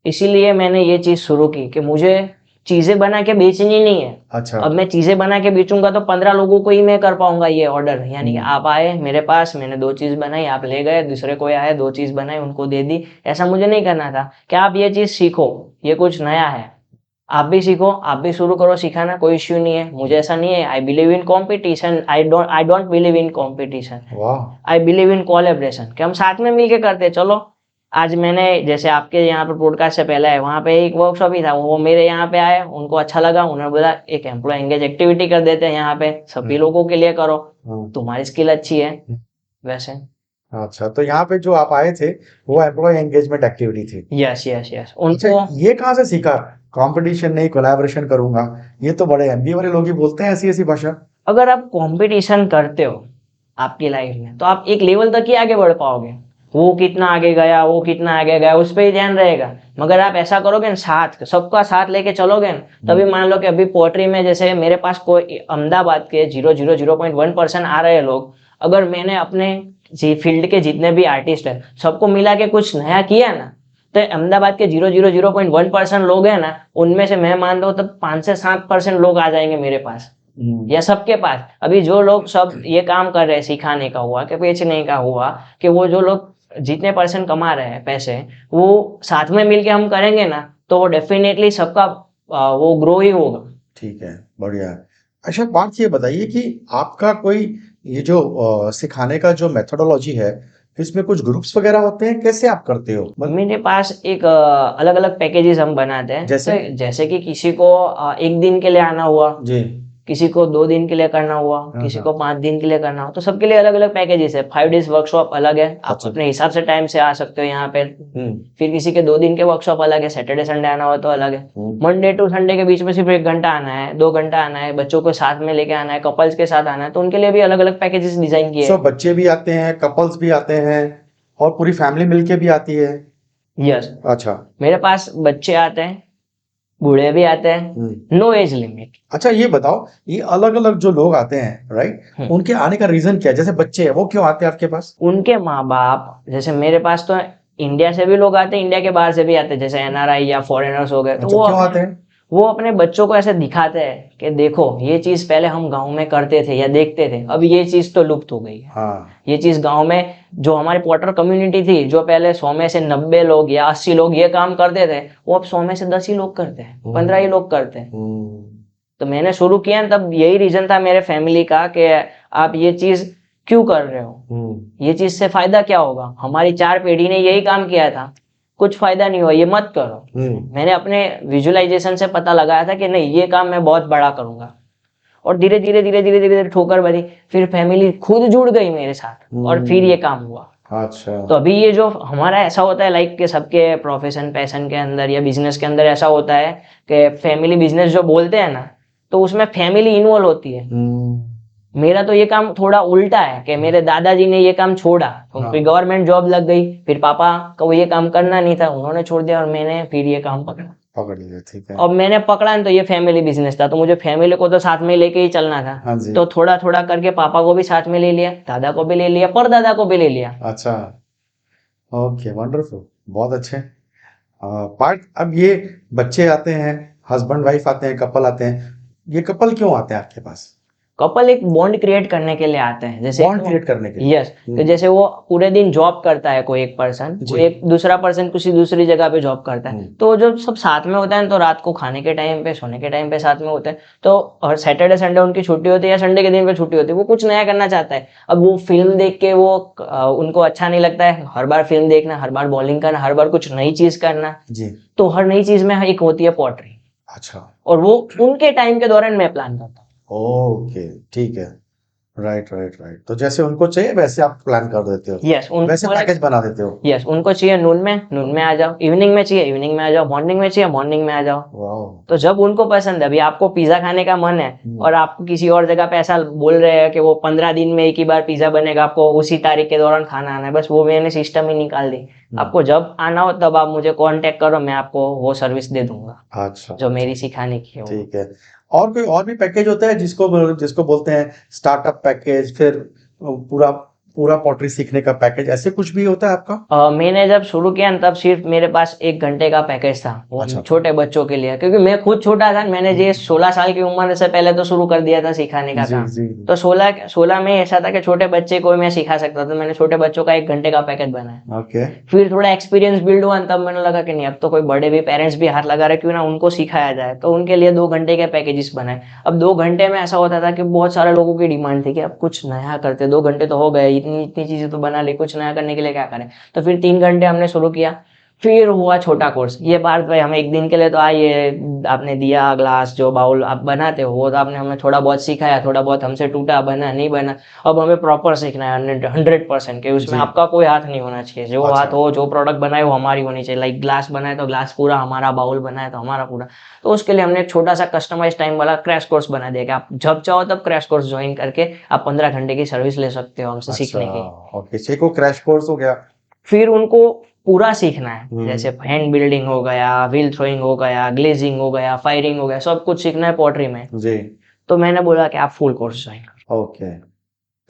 इसीलिए मैंने ये चीज शुरू की कि मुझे चीजें बना के बेचनी नहीं है। अच्छा। अब मैं चीजें बना के बेचूंगा तो 15 लोगों को ही मैं कर पाऊंगा ये ऑर्डर। यानी कि आप आए मेरे पास, मैंने 2 चीज बनाई, आप ले गए, दूसरे कोई आए, 2 चीज बनाई, उनको दे दी। ऐसा मुझे नहीं करना था कि आप ये चीज सीखो, ये कुछ नया है, आप भी सीखो, आप भी शुरू करो सिखाना, कोई इश्यू नहीं है। मुझे ऐसा नहीं है। I believe in competition, I don't believe in competition, वाह। आई बिलीव इन कोलेब्रेशन, कि हम साथ में मिलके करते हैं। चलो आज मैंने, जैसे आपके यहाँ पर पॉडकास्ट से पहले है, वहाँ पे एक वर्कशॉप ही था, वो मेरे यहाँ पे आए, उनको अच्छा लगा, उन्होंने बोला एक एम्प्लॉय एंगेज एक्टिविटी कर देते हैं यहाँ पे, सभी लोगों के लिए करो, तुम्हारी स्किल अच्छी है। वैसे अच्छा, तो यहाँ पे जो आप आए थे वो एम्प्लॉय एंगेजमेंट एक्टिविटी थी। यस यस यस, अच्छा, उनको ये कहाँ से सीखा? कंपटीशन नहीं, कोलैबोरेशन करूंगा, ये तो बड़े एमबीए वाले लोग ही बोलते हैं ऐसी ऐसी भाषा। अगर आप कंपटीशन करते हो आपकी लाइफ में तो आप एक लेवल तक ही आगे बढ़ पाओगे। वो कितना आगे गया, वो कितना आगे गया, उस पर ही ध्यान रहेगा। मगर आप ऐसा करोगे ना, साथ सबका साथ लेके चलोगे ना, तभी मान लो कि अभी पोएट्री में जैसे मेरे पास कोई अहमदाबाद के 0.1% आ रहे हैं लोग, अगर मैंने अपने फील्ड के जितने भी आर्टिस्ट है सबको मिला के कुछ नया किया ना, तो अहमदाबाद के 0.1% लोग हैं ना, उनमें से मैं मानता हूँ तब 5 से 7% लोग आ जाएंगे मेरे पास, या सबके पास। अभी जो लोग सब ये काम कर रहे हैं, सिखाने का हुआ कि बेचने का हुआ, कि वो जो लोग जितने परसेंट कमा रहे हैं पैसे, वो साथ में मिलके हम करेंगे ना, तो वो डेफिनेटली सबका वो ग्रो ही होगा। ठीक है, बढ़िया है। अच्छा, बात ये बताइए कि आपका कोई ये जो सिखाने का जो मेथोडोलॉजी है, इसमें कुछ ग्रुप्स वगैरह होते हैं, कैसे आप करते हो? मेरे पास एक अलग अलग पैकेजेस हम बनाते हैं। जैसे? तो जैसे कि किसी को 1 दिन के लिए आना हुआ, जी। किसी को 2 दिन के लिए करना हुआ, किसी को 5 दिन के लिए करना हो, तो सबके लिए अलग अलग पैकेजेस है। 5 डेज वर्कशॉप अलग है, आप अच्छा। अपने हिसाब से टाइम से आ सकते हो यहाँ पे। फिर किसी के 2 दिन के वर्कशॉप अलग है, सैटरडे संडे आना हो तो अलग है। मंडे टू संडे के बीच में सिर्फ 1 घंटा आना है, 2 घंटा आना है, बच्चों को साथ में लेके आना है, कपल्स के साथ आना है, तो उनके लिए भी अलग अलग पैकेजेस डिजाइन किए। सो बच्चे भी आते हैं, कपल्स भी आते हैं, और पूरी फैमिली मिलके भी आती है? यस, अच्छा। मेरे पास बच्चे आते हैं, बूढ़े भी आते हैं, नो एज लिमिट। अच्छा, ये बताओ, ये अलग अलग जो लोग आते हैं, राइट, उनके आने का रीजन क्या है? जैसे बच्चे हैं, वो क्यों आते हैं आपके पास? उनके माँ बाप, जैसे मेरे पास तो इंडिया से भी लोग आते हैं, इंडिया के बाहर से भी आते हैं, जैसे एनआरआई या फॉरेनर्स हो गए, तो अच्छा, वो क्यों आते हैं? वो अपने बच्चों को ऐसे दिखाते हैं कि देखो ये चीज पहले हम गांव में करते थे या देखते थे, अब ये चीज तो लुप्त हो गई है। हाँ ये चीज गांव में जो हमारी पॉटर कम्युनिटी थी, जो पहले 100 में से 90 लोग या 80 लोग ये काम करते थे, वो अब 100 में से 10 ही लोग करते हैं, 15 ही लोग करते हैं। तो मैंने शुरू किया ना, तब यही रीजन था मेरे फैमिली का कि आप ये चीज क्यों कर रहे हो, ये चीज से फायदा क्या होगा, हमारी 4 पीढ़ी ने यही काम किया था, कुछ फायदा नहीं हुआ, ये मत करो। मैंने अपने विजुअलाइजेशन से पता लगाया था कि नहीं, ये काम मैं बहुत बड़ा करूंगा। और धीरे धीरे धीरे धीरे धीरे धीरे ठोकर बनी, फिर फैमिली खुद जुड़ गई मेरे साथ और फिर ये काम हुआ। अच्छा। तो अभी ये जो हमारा ऐसा होता है लाइक के सबके प्रोफेशन पैशन के अंदर या बिजनेस के अंदर ऐसा होता है कि फैमिली बिजनेस जो बोलते हैं ना, तो उसमें फैमिली इन्वॉल्व होती है। मेरा तो ये काम थोड़ा उल्टा है कि मेरे दादाजी ने ये काम छोड़ा, उनकी गवर्नमेंट जॉब लग गई, फिर पापा को ये काम करना नहीं था, उन्होंने छोड़ दिया और मैंने फिर ये काम पकड़ लिया। ठीक है। अब मैंने पकड़ा ना, तो ये फैमिली बिजनेस था, तो मुझे फैमिली को तो साथ में लेके ही चलना था। हाँ जी। तो थोड़ा थोड़ा करके पापा को भी साथ में ले लिया, दादा को भी ले लिया, परदादा को भी ले लिया। अच्छा, ओके, वंडरफुल, बहुत अच्छे। पार्ट अब ये बच्चे आते हैं, हस्बैंड वाइफ आते हैं, कपल आते हैं, ये कपल क्यों आते हैं आपके पास? कपल एक बॉन्ड क्रिएट करने के लिए आते हैं, जैसे बॉन्ड क्रिएट करने के लिए। यस, तो जैसे वो पूरे दिन जॉब करता है कोई एक पर्सन, जी। एक दूसरा पर्सन किसी दूसरी जगह पे जॉब करता है, तो जो सब साथ में होता है तो रात को खाने के टाइम पे सोने के टाइम पे साथ में होते हैं, तो और सैटरडे संडे उनकी छुट्टी होती है या संडे के दिन पे छुट्टी होती है, वो कुछ नया करना चाहता है। अब वो फिल्म देख के वो उनको अच्छा नहीं लगता है हर बार फिल्म देखना, हर बार बॉलिंग करना, हर बार कुछ नई चीज करना जी। तो हर नई चीज में एक होती है पॉटरी। अच्छा। और वो उनके टाइम के दौरान मैं प्लान करता हूँ। ओके, ठीक है। राइट राइट राइट, तो जैसे उनको चाहिए वैसे आप प्लान कर देते हो। यस, वैसे पैकेज बना देते हो। यस, उनको चाहिए नून में आ जाओ, इवनिंग में चाहिए इवनिंग में आ जाओ, मॉर्निंग में चाहिए मॉर्निंग में आ जाओ। वाओ। तो जब उनको पसंद है, अभी आपको पिज्जा खाने का मन है और आप किसी और जगह पे ऐसा बोल रहे हैं कि वो 15 दिन में एक ही बार पिज्जा बनेगा, आपको उसी तारीख के दौरान खाना आना है, बस वो मैंने सिस्टम ही निकाल दी। आपको जब आना हो तब आप मुझे कांटेक्ट करो, मैं आपको वो सर्विस दे दूंगा। अच्छा, जो मेरी सिखाने की है वो। ठीक है। और कोई और भी पैकेज होता है जिसको जिसको बोलते हैं स्टार्टअप पैकेज, फिर पूरा पूरा पॉटरी सीखने का पैकेज, ऐसे कुछ भी होता है आपका? मैंने जब शुरू किया ना, तब सिर्फ मेरे पास 1 घंटे का पैकेज था, वो अच्छा। छोटे बच्चों के लिए, क्योंकि मैं खुद छोटा था। मैंने ये 16 साल की उम्र से पहले तो शुरू कर दिया था सिखाने का जी काम। जी। तो 16 में ऐसा था कि छोटे बच्चे को मैं सिखा सकता था, तो मैंने छोटे बच्चों का 1 घंटे का पैकेज बनाया। ओके। फिर थोड़ा एक्सपीरियंस बिल्ड हुआ, तब मैंने लगा कि नहीं, अब तो कोई बड़े भी पेरेंट्स भी हाथ लगा रहे, क्यों ना उनको सिखाया जाए, तो उनके लिए 2 घंटे के पैकेजेस बनाए। अब 2 घंटे में ऐसा होता था कि बहुत सारे लोगों की डिमांड थी कि अब कुछ नया करते, 2 घंटे तो हो गए, इतनी इतनी चीजें तो बना ली, कुछ नया करने के लिए क्या करें। तो फिर 3 घंटे हमने शुरू किया, फिर हुआ छोटा कोर्स। ये बात भाई हमें एक दिन के लिए तो आइए, आपने दिया ग्लास जो बाउल आप बनाते हो, वो तो आपने हमें थोड़ा बहुत सिखाया, थोड़ा बहुत हमसे टूटा, बना नहीं बना, अब हमें प्रॉपर सीखना है 100% के उसमें जी। आपका कोई हाथ नहीं होना चाहिए। जो अच्छा। हाथ हो, जो प्रोडक्ट बनाए वो हमारी होनी चाहिए। लाइक ग्लास बनाए तो ग्लास पूरा हमारा, बाउल बनाए तो हमारा पूरा। तो उसके लिए हमने एक छोटा सा कस्टमाइज टाइम वाला क्रैश कोर्स बना दिया कि आप जब चाहो तब क्रैश कोर्स ज्वाइन करके आप 15 घंटे की सर्विस ले सकते हो हमसे सीखने की। ओके, छह को क्रैश कोर्स हो गया। फिर उनको पूरा सीखना है, जैसे हैंड बिल्डिंग हो गया, व्हील थ्रोइंग हो गया, ग्लेजिंग हो गया, फायरिंग हो गया, सब कुछ सीखना है पॉटरी में। जी। तो मैंने बोला कि आप फुल कोर्स ज्वाइन करो। ओके,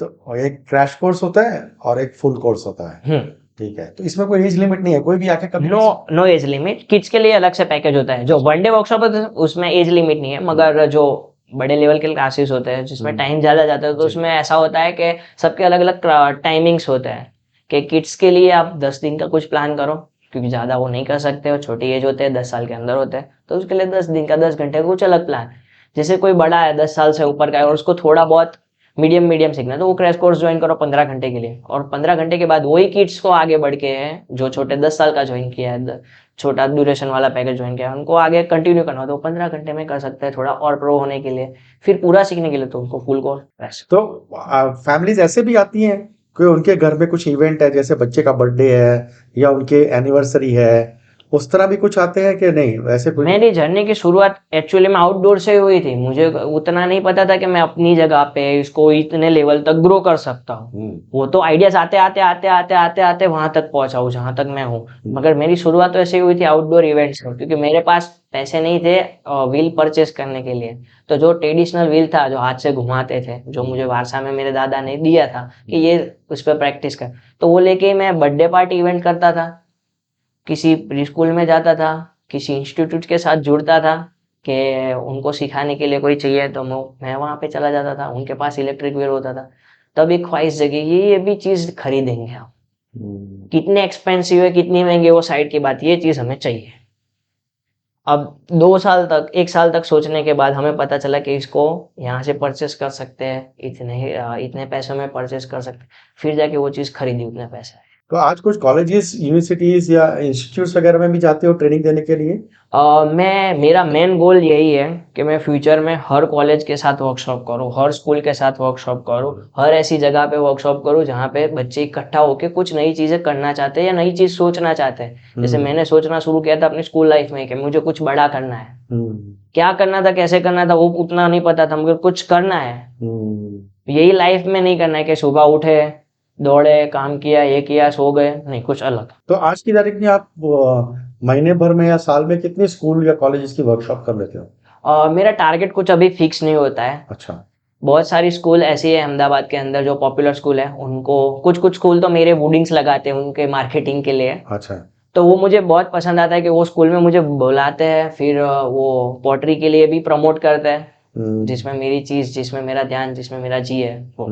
तो एक क्रैश कोर्स होता है और एक फुल कोर्स होता है। ठीक है, तो इसमें कोई एज लिमिट नहीं है, कोई भी आके कभी? No age limit. किड्स के लिए अलग से पैकेज होता है, जो 1 डे वर्कशॉप होता है उसमें एज लिमिट नहीं है, मगर जो बड़े लेवल के क्लासेस होते हैं जिसमें टाइम ज्यादा जाता है, तो उसमें ऐसा होता है कि सबके अलग अलग टाइमिंग्स होते हैं। कि किड्स के लिए आप 10 दिन का कुछ प्लान करो, क्योंकि ज्यादा वो नहीं कर सकते, और छोटी एज होते हैं, 10 साल के अंदर होते हैं, तो उसके लिए 10 दिन का 10 घंटे का कुछ अलग प्लान। जैसे कोई बड़ा है 10 साल से ऊपर का है और उसको थोड़ा बहुत मीडियम सीखना है, तो वो क्रैश कोर्स ज्वाइन करो 15 घंटे के लिए, और 15 घंटे के बाद वही किड्स को आगे बढ़ के है जो छोटे 10 साल का ज्वाइन किया है, छोटा ड्यूरेशन वाला पैकेज ज्वाइन किया है, उनको आगे कंटिन्यू करना हो तो 15 घंटे में कर सकते हैं, थोड़ा और प्रो होने के लिए। फिर पूरा सीखने के लिए तो उनको फुल कोर्स। तो फैमिलीज ऐसे भी आती हैं कि उनके घर में कुछ इवेंट है, जैसे बच्चे का बर्थडे है या उनके एनिवर्सरी है, उस तरह भी कुछ आते हैं कि नहीं? वैसे कोई? मेरी जर्नी की शुरुआत एक्चुअली में आउटडोर से हुई थी। मुझे उतना नहीं पता था कि मैं अपनी जगह पे इसको इतने लेवल तक ग्रो कर सकता हूँ। वो तो आइडियाज आते आते आते आते आते आते वहां तक पहुंचा हूँ जहां तक मैं हूँ। मगर मेरी शुरुआत तो ऐसे हुई थी आउटडोर इवेंट से, क्योंकि मेरे पास पैसे नहीं थे व्हील परचेस करने के लिए। तो जो ट्रेडिशनल व्हील था जो हाथ से घुमाते थे, जो मुझे वारसा में मेरे दादा ने दिया था कि ये उस पर प्रैक्टिस कर, तो वो लेके मैं बर्थडे पार्टी इवेंट करता था, किसी प्री स्कूल में जाता था, किसी इंस्टीट्यूट के साथ जुड़ता था, कि उनको सिखाने के लिए कोई चाहिए तो मैं वहाँ पे चला जाता था, उनके पास इलेक्ट्रिक व्हील होता था। तब एक ख्वाहिश जगी, ये भी चीज़ खरीदेंगे हम। कितने एक्सपेंसिव है, कितनी महंगी है, वो साइड की बात, ये चीज़ हमें चाहिए। अब 2 साल तक, 1 साल तक सोचने के बाद हमें पता चला कि इसको यहाँ से परचेस कर सकते हैं, इतने पैसों में परचेस कर सकते हैं। फिर जाके वो चीज़ खरीदी उतने पैसे। तो आज कुछ कॉलेजेस, यूनिवर्सिटीज या इंस्टीट्यूट्स वगैरह में भी जाते हो ट्रेनिंग देने के लिए? मेरा मेन गोल यही है कि मैं फ्यूचर में हर कॉलेज के साथ वर्कशॉप करूँ, हर स्कूल के साथ वर्कशॉप करूँ, हर ऐसी जगह पे वर्कशॉप करूँ जहाँ पे बच्चे इकट्ठा होकर कुछ नई चीज़ें करना चाहते हैं या नई चीज़ सोचना चाहते हैं। जैसे मैंने सोचना शुरू किया था अपनी स्कूल लाइफ में कि मुझे कुछ बड़ा करना है। क्या करना था, कैसे करना था, वो उतना नहीं पता था, मगर कुछ करना है। यही लाइफ में नहीं करना है कि सुबह उठे, दौड़े, काम किया, ये किया, सो गए, नहीं, कुछ अलग। तो आज की तारीख में आप महीने भर में या साल में कितने स्कूल या कॉलेजेस की वर्कशॉप कर लेते हो? मेरा टारगेट कुछ अभी फिक्स नहीं होता है। अच्छा। बहुत सारी स्कूल ऐसी है अहमदाबाद के अंदर जो पॉपुलर स्कूल है, उनको कुछ स्कूल तो मेरे वुडिंग्स लगाते हैं उनके मार्केटिंग के लिए। अच्छा। तो वो मुझे बहुत पसंद आता है कि वो स्कूल में मुझे बुलाते हैं, फिर वो पॉटरी के लिए भी प्रमोट करते हैं, जिसमें मेरी चीज़, जिसमें मेरा ध्यान, जिसमें मेरा जी है वो।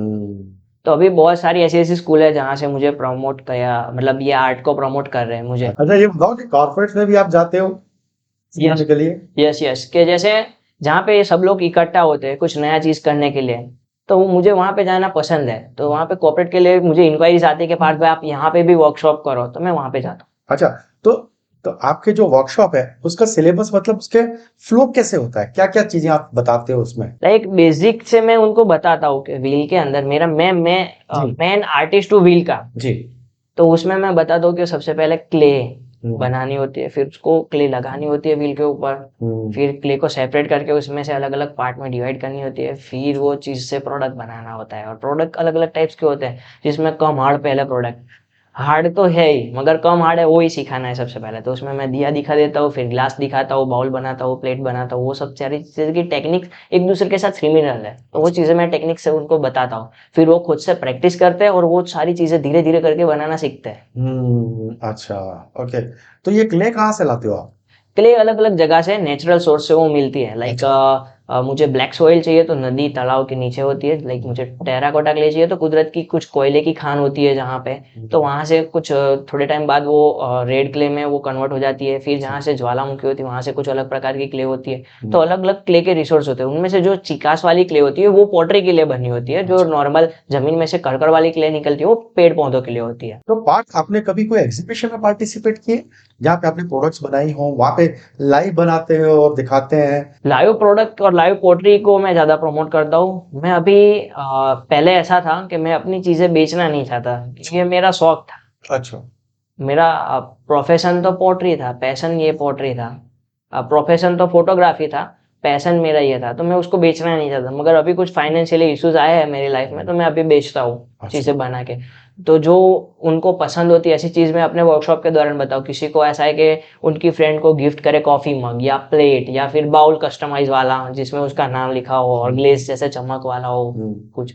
तो अभी बहुत सारी ऐसी स्कूल है जहाँ से मुझे प्रमोट किया, मतलब ये आर्ट को प्रमोट कर रहे हैं मुझे। अच्छा, ये बताओ कि कॉर्पोरेट्स में भी आप जाते हो सीखने के लिए? यस, कि जैसे जहाँ पे सब लोग इकट्ठा होते हैं कुछ नया चीज़ करने के लिए, तो मुझे वहाँ पे जाना पसंद है। तो वहाँ पे कॉर्पोरेट के लिए मुझे इंक्वायरीज आती है कि पार्थ भाई आप यहाँ पे भी वर्कशॉप करो, तो मैं वहाँ पे जाता हूँ। अच्छा, तो आपके जो वर्कशॉप है उसका सिलेबस, मतलब उसके फ्लो कैसे होता है? क्या क्या चीजें आप बताते हो उसमें? लाइक बेसिक से मैं उनको बताता हूँ कि व्हील के अंदर मेरा मैं आर्टिस्ट हूँ व्हील का जी। तो उसमें मैं बताता हूँ कि सबसे पहले क्ले बनानी होती है, फिर उसको क्ले लगानी होती है व्हील के ऊपर, फिर क्ले को सेपरेट करके उसमें से अलग अलग पार्ट में डिवाइड करनी होती है, फिर वो चीज़ से प्रोडक्ट बनाना होता है। और प्रोडक्ट अलग अलग टाइप्स के होते हैं, जिसमें कम हार्ड, पहले प्रोडक्ट हार्ड तो है ही मगर कम हार्ड है, वो ही सिखाना है सबसे पहले। तो उसमें मैं दिया दिखा देता हूँ, फिर ग्लास दिखाता हूँ, बाउल बनाता हूँ, प्लेट बनाता हूँ, वो सब सारी चीज़ें की टेक्निक एक दूसरे के साथ सिमिलर है, तो वो चीज़ें मैं टेक्निक से उनको बताता हूँ। फिर वो खुद से प्रैक्टिस करते हैं और वो सारी चीज़ें धीरे धीरे करके बनाना सीखते हैं। अच्छा, ओके। तो ये क्ले कहाँ से लाते हो आप? क्ले अलग अलग जगह से, नेचुरल सोर्स से वो मिलती है। लाइक मुझे ब्लैक सॉइल चाहिए तो नदी तालाब के नीचे होती है। लाइक मुझे टेराकोटा क्ले चाहिए तो कुदरत की कुछ कोयले की खान होती है जहाँ पे, तो वहाँ से कुछ थोड़े टाइम बाद वो रेड क्ले में वो कन्वर्ट हो जाती है। फिर जहाँ से ज्वालामुखी होती है वहाँ से कुछ अलग प्रकार की क्ले होती है। तो अलग अलग क्ले के रिसोर्स होते हैं, उनमें से जो चिकास वाली क्ले होती है वो पोट्री के लिए बनी होती है, जो नॉर्मल जमीन में से कड़कड़ वाली क्ले निकलती है वो पेड़ पौधों के लिए होती है। तो पार्थ, आपने कभी कोई एग्जीबिशन में पार्टिसिपेट किए जहाँ पे आपने प्रोडक्ट्स बनाई हो, वहाँ पे लाइव बनाते हो और दिखाते हैं? लाइव प्रोडक्ट और लाइव पोट्री को मैं ज़्यादा प्रमोट करता हूँ। मैं अभी पहले ऐसा था कि मैं अपनी चीज़ें बेचना नहीं चाहता, ये मेरा शौक था। अच्छा। मेरा प्रोफेशन तो पोट्री था, पैशन ये पोट्री था। प्रोफेशन तो फोटोग्राफी था, पैशन मेरा ये था, तो मैं उसको बेचना नहीं चाहता। मगर अभी कुछ फाइनेंशियली इश्यूज आए हैं मेरी लाइफ में, तो मैं अभी बेचता हूँ चीज़ें बना के। तो जो उनको पसंद होती है ऐसी चीज़ मैं अपने वर्कशॉप के दौरान बताऊँ। किसी को ऐसा है कि उनकी फ्रेंड को गिफ्ट करे कॉफ़ी मग या प्लेट या फिर बाउल कस्टमाइज वाला जिसमें उसका नाम लिखा हो और ग्लेस जैसे चमक वाला हो कुछ,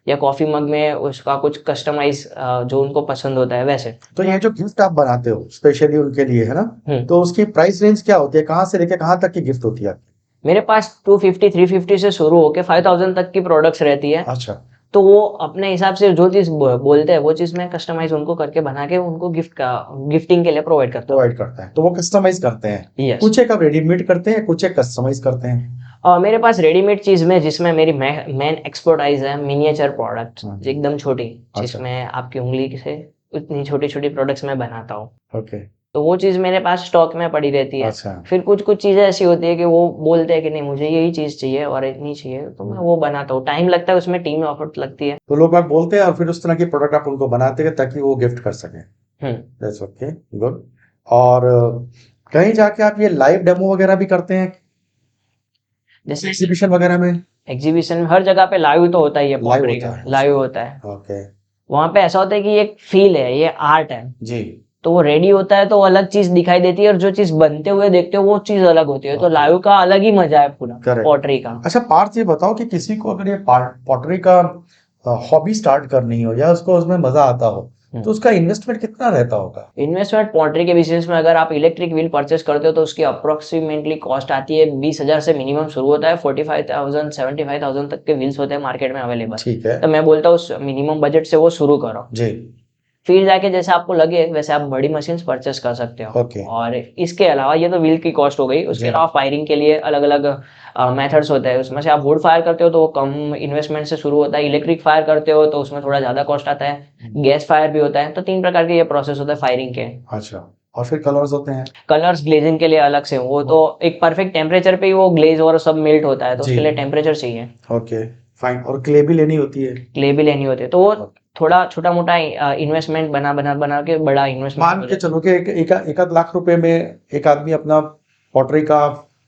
या कॉफ़ी मग में उसका कुछ कस्टमाइज जो उनको पसंद होता है वैसे। तो ये जो गिफ्ट आप बनाते हो स्पेशली उनके लिए, है ना, तो उसकी प्राइस रेंज क्या होती है? कहाँ से लेके कहाँ तक की गिफ्ट होती है? मेरे पास 250 350 से शुरू होके 5000 तक की प्रोडक्ट्स रहती है। अच्छा। तो वो अपने हिसाब से जो चीज़ बोलते हैं वो चीज़ मैं कस्टमाइज उनको करके बना के उनको गिफ्टिंग के लिए प्रोवाइड करता है, तो वो कस्टमाइज करते हैं। Yes. कुछ एक आप रेडीमेड करते हैं, कुछ एक कस्टमाइज करते हैं? मेरे पास रेडीमेड चीज़ में जिसमें मेरी मेन एक्सपर्टाइज है मिनिएचर प्रोडक्ट्स, एकदम छोटी, जिसमें आपकी उंगली से उतनी छोटी छोटी प्रोडक्ट्स मैं बनाता हूँ। ओके। तो वो चीज़ मेरे पास स्टॉक में पड़ी रहती है। अच्छा। फिर कुछ चीज़ें ऐसी होती है कि वो बोलते हैं कि नहीं मुझे यही चीज़ चाहिए और इतनी चाहिए, तो मैं वो बनाता हूँ। टाइम लगता है उसमें, टीम एफर्ट लगती है। तो लोग आप बोलते हैं और फिर उस तरह की प्रोडक्ट आप उनको बनाते हैं ताकि वो गिफ्ट कर सकें। That's okay, good. और कहीं जाके आप ये लाइव डेमो वगैरह भी करते हैं जैसे एग्जीबिशन वगैरह में? एग्जीबिशन में हर जगह पे लाइव तो होता ही है, लाइव पोट्री होता का है। लाइव होता है। ओके वहाँ पे ऐसा होता है कि एक फील है, ये आर्ट है जी। तो वो रेडी होता है तो वो अलग चीज दिखाई देती है, और जो चीज बनते हुए देखते हो वो चीज अलग होती है। तो लाइव का अलग ही मजा है पूरा Correct. पोट्री का। अच्छा पार्थ, ये बताओ कि किसी को अगर ये पॉटरी का हॉबी स्टार्ट करनी हो या उसको उसमें मजा आता हो, तो उसका इन्वेस्टमेंट कितना रहता होगा? इन्वेस्टमेंट पॉटरी के बिजनेस में अगर आप इलेक्ट्रिक व्हील परचेस करते हो तो उसकी अप्रोक्सीमेटली कॉस्ट आती है 20,000 से मिनिमम शुरू होता है, 45,000 75,000 तक के व्हील्स होते हैं मार्केट में अवेलेबल। ठीक है तो मैं बोलता हूँ मिनिमम बजट से वो शुरू करो जी। फिर जाके जैसे आपको लगे वैसे आप बड़ी मशीन परचेस कर सकते हो। ओके और इसके अलावा ये तो व्हील की कॉस्ट हो गई, उसके जी। अलावा फायरिंग के लिए अलग अलग मेथड्स होते हैं। उसमें से आप वुड फायर करते हो तो वो कम इन्वेस्टमेंट से शुरू होता है, इलेक्ट्रिक फायर करते हो तो उसमें थोड़ा ज्यादा कॉस्ट आता है, गैस फायर भी होता है। तो 3 प्रकार के ये प्रोसेस होता है फायरिंग के। अच्छा, और फिर कलर्स होते हैं? कलर्स ग्लेजिंग के लिए अलग से, वो तो एक परफेक्ट टेम्परेचर पे ही वो ग्लेज और सब मेल्ट होता है, तो जी। उसके लिए टेम्परेचर चाहिए। ओके फाइन, और क्ले भी लेनी होती है? क्ले भी लेनी होती है, तो वो थोड़ा छोटा मोटा इन्वेस्टमेंट बना के बड़ा मान इन्वेस्टमेंट। के चलो कि एक आध लाख रुपए में एक आदमी अपना पॉटरी का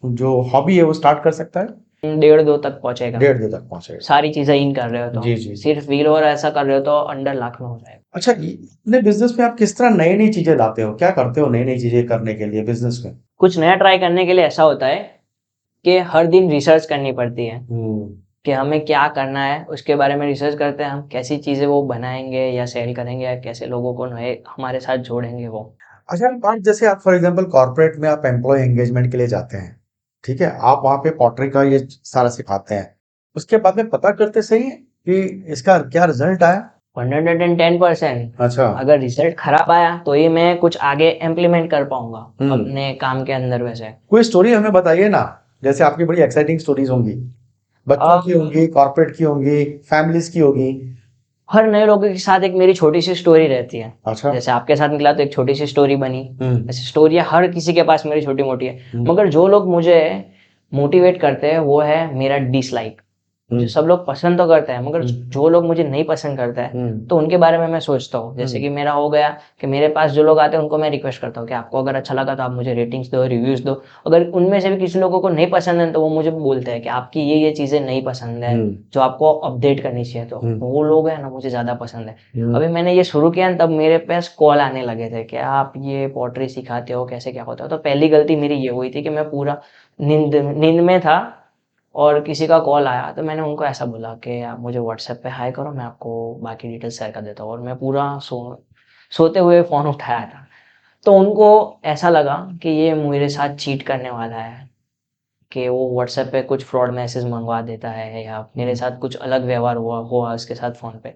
जो हॉबी है वो स्टार्ट कर सकता है? 1.5-2 तक पहुंचेगा। 1.5 तक पहुंचेगा? सारी चीजें इन कर रहे हो तो जी जी। सिर्फ व्हील और ऐसा कर रहे हो तो अंडर लाख में हो जाएगा। अच्छा, अपने बिजनेस में आप किस तरह नई नई चीजें लाते हो? क्या करते हो नई नई चीजें करने के लिए बिजनेस में? कुछ नया ट्राई करने के लिए ऐसा होता है कि हर दिन रिसर्च करनी पड़ती है कि हमें क्या करना है, उसके बारे में रिसर्च करते हैं हम, कैसी चीजें वो बनाएंगे या सेल करेंगे या कैसे लोगों को नए हमारे साथ जोड़ेंगे वो। अच्छा, बात जैसे आप फॉर एग्जांपल कॉर्पोरेट में आप एम्प्लॉय एंगेजमेंट के लिए जाते हैं, ठीक है, आप वहां पे पॉटरी का ये सारा सिखाते हैं, उसके बाद में पता करते सही है कि इसका क्या रिजल्ट आया? 110%। अच्छा। अगर रिजल्ट खराब आया तो ये मैं कुछ आगे इम्प्लीमेंट कर पाऊंगा हम्म। अपने काम के अंदर। वैसे कोई स्टोरी हमें बताइए ना, जैसे आपकी बड़ी एक्साइटिंग स्टोरीज होंगी, बच्चों की होंगी, कॉर्पोरेट की होंगी, फैमिलीज की होगी। हर नए लोगों के साथ एक मेरी छोटी सी स्टोरी रहती है। अच्छा। जैसे आपके साथ निकला तो एक छोटी सी स्टोरी बनी, ऐसी स्टोरियां हर किसी के पास मेरी छोटी मोटी है। मगर जो लोग मुझे मोटिवेट करते हैं वो है मेरा डिसलाइक। मुझे सब लोग पसंद तो करते हैं मगर जो लोग मुझे नहीं पसंद करते हैं तो उनके बारे में मैं सोचता हूँ। जैसे कि मेरा हो गया कि मेरे पास जो लोग आते हैं उनको मैं रिक्वेस्ट करता हूँ कि आपको अगर अच्छा लगा तो आप मुझे रेटिंग्स दो, रिव्यूज दो। अगर उनमें से भी किसी लोगों को नहीं पसंद है तो वो मुझे बोलते हैं कि आपकी ये चीजें नहीं पसंद है जो आपको अपडेट करनी चाहिए। तो वो लोग है ना मुझे ज्यादा पसंद है। अभी मैंने ये शुरू किया तब मेरे पास कॉल आने लगे थे कि आप ये पॉटरी सिखाते हो, कैसे क्या होता है। तो पहली गलती मेरी ये हुई थी कि मैं पूरा नींद में था और किसी का कॉल आया तो मैंने उनको ऐसा बोला कि आप मुझे व्हाट्सएप पे हाई करो, मैं आपको बाकी डिटेल्स शेयर कर देता हूँ। और मैं पूरा सोते हुए फ़ोन उठाया था। तो उनको ऐसा लगा कि ये मेरे साथ चीट करने वाला है, कि वो व्हाट्सएप पे कुछ फ्रॉड मैसेज मंगवा देता है या मेरे साथ कुछ अलग व्यवहार हुआ उसके साथ फ़ोन पे।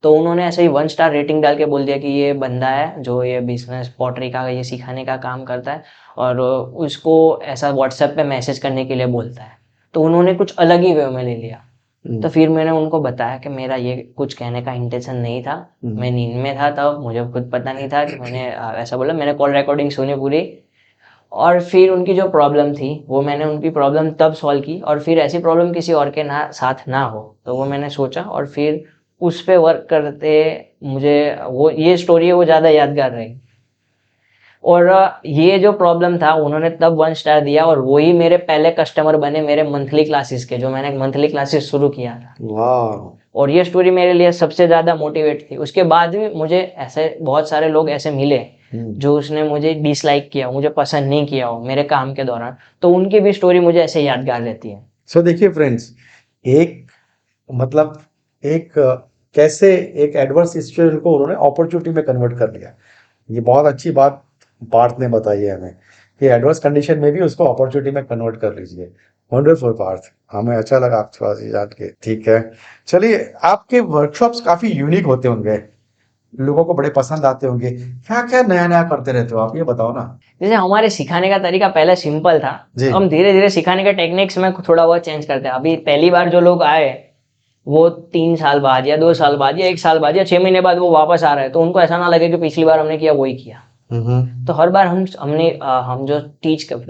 तो उन्होंने ऐसे ही 1 स्टार रेटिंग डाल के बोल दिया कि ये बंदा है जो ये बिजनेस पॉटरी का ये सिखाने का काम करता है और उसको ऐसा व्हाट्सएप पे मैसेज करने के लिए बोलता है। तो उन्होंने कुछ अलग ही वे में ले लिया। तो फिर मैंने उनको बताया कि मेरा ये कुछ कहने का इंटेंशन नहीं था, मैं नींद में था तब मुझे खुद पता नहीं था कि मैंने ऐसा बोला। मैंने कॉल रिकॉर्डिंग सुनी पूरी और फिर उनकी जो प्रॉब्लम थी वो मैंने उनकी प्रॉब्लम तब सॉल्व की और फिर ऐसी प्रॉब्लम किसी और के साथ ना हो तो वो मैंने सोचा और फिर उस पे वर्क करते मुझे वो ये स्टोरी है वो ज़्यादा यादगार रही। और ये जो प्रॉब्लम था उन्होंने तब 1 स्टार दिया और वही मेरे पहले कस्टमर बने मेरे मंथली क्लासेस के, जो मैंने मंथली क्लासेस शुरू किया था। वाह। और ये स्टोरी मेरे लिए सबसे ज़्यादा मोटिवेट थी। उसके बाद भी मुझे ऐसे बहुत सारे लोग ऐसे मिले जो उसने मुझे डिसलाइक किया, मुझे पसंद नहीं किया हो मेरे काम के दौरान, तो उनकी भी स्टोरी मुझे ऐसे यादगार रहती है। सो देखिए फ्रेंड्स, एक मतलब एक कैसे एक एडवर्स सिचुएशन को उन्होंने अपॉर्चुनिटी में कन्वर्ट कर लिया। ये बहुत अच्छी बात पार्थ ने बताई है हमें कि एडवर्स कंडीशन में भी उसको अपॉर्चुनिटी में कन्वर्ट कर लीजिए। वंडरफुल पार्थ, हमें अच्छा लगा आपके पास ये जान के। ठीक है, चलिए, आपके वर्कशॉप्स काफी यूनिक होते होंगे, लोगों को बड़े पसंद आते होंगे, क्या क्या नया नया करते रहते हो आप, ये बताओ ना। जैसे हमारे सिखाने का तरीका पहले सिंपल था, हम धीरे धीरे सिखाने के टेक्निक्स में थोड़ा बहुत चेंज करते हैं। अभी पहली बार जो लोग आए वो 3 साल बाद या 2 साल बाद या 1 साल बाद या 6 महीने बाद वो वापस आ रहे हैं तो उनको ऐसा ना लगे कि पिछली बार हमने किया वही किया। तो हर बार हम जो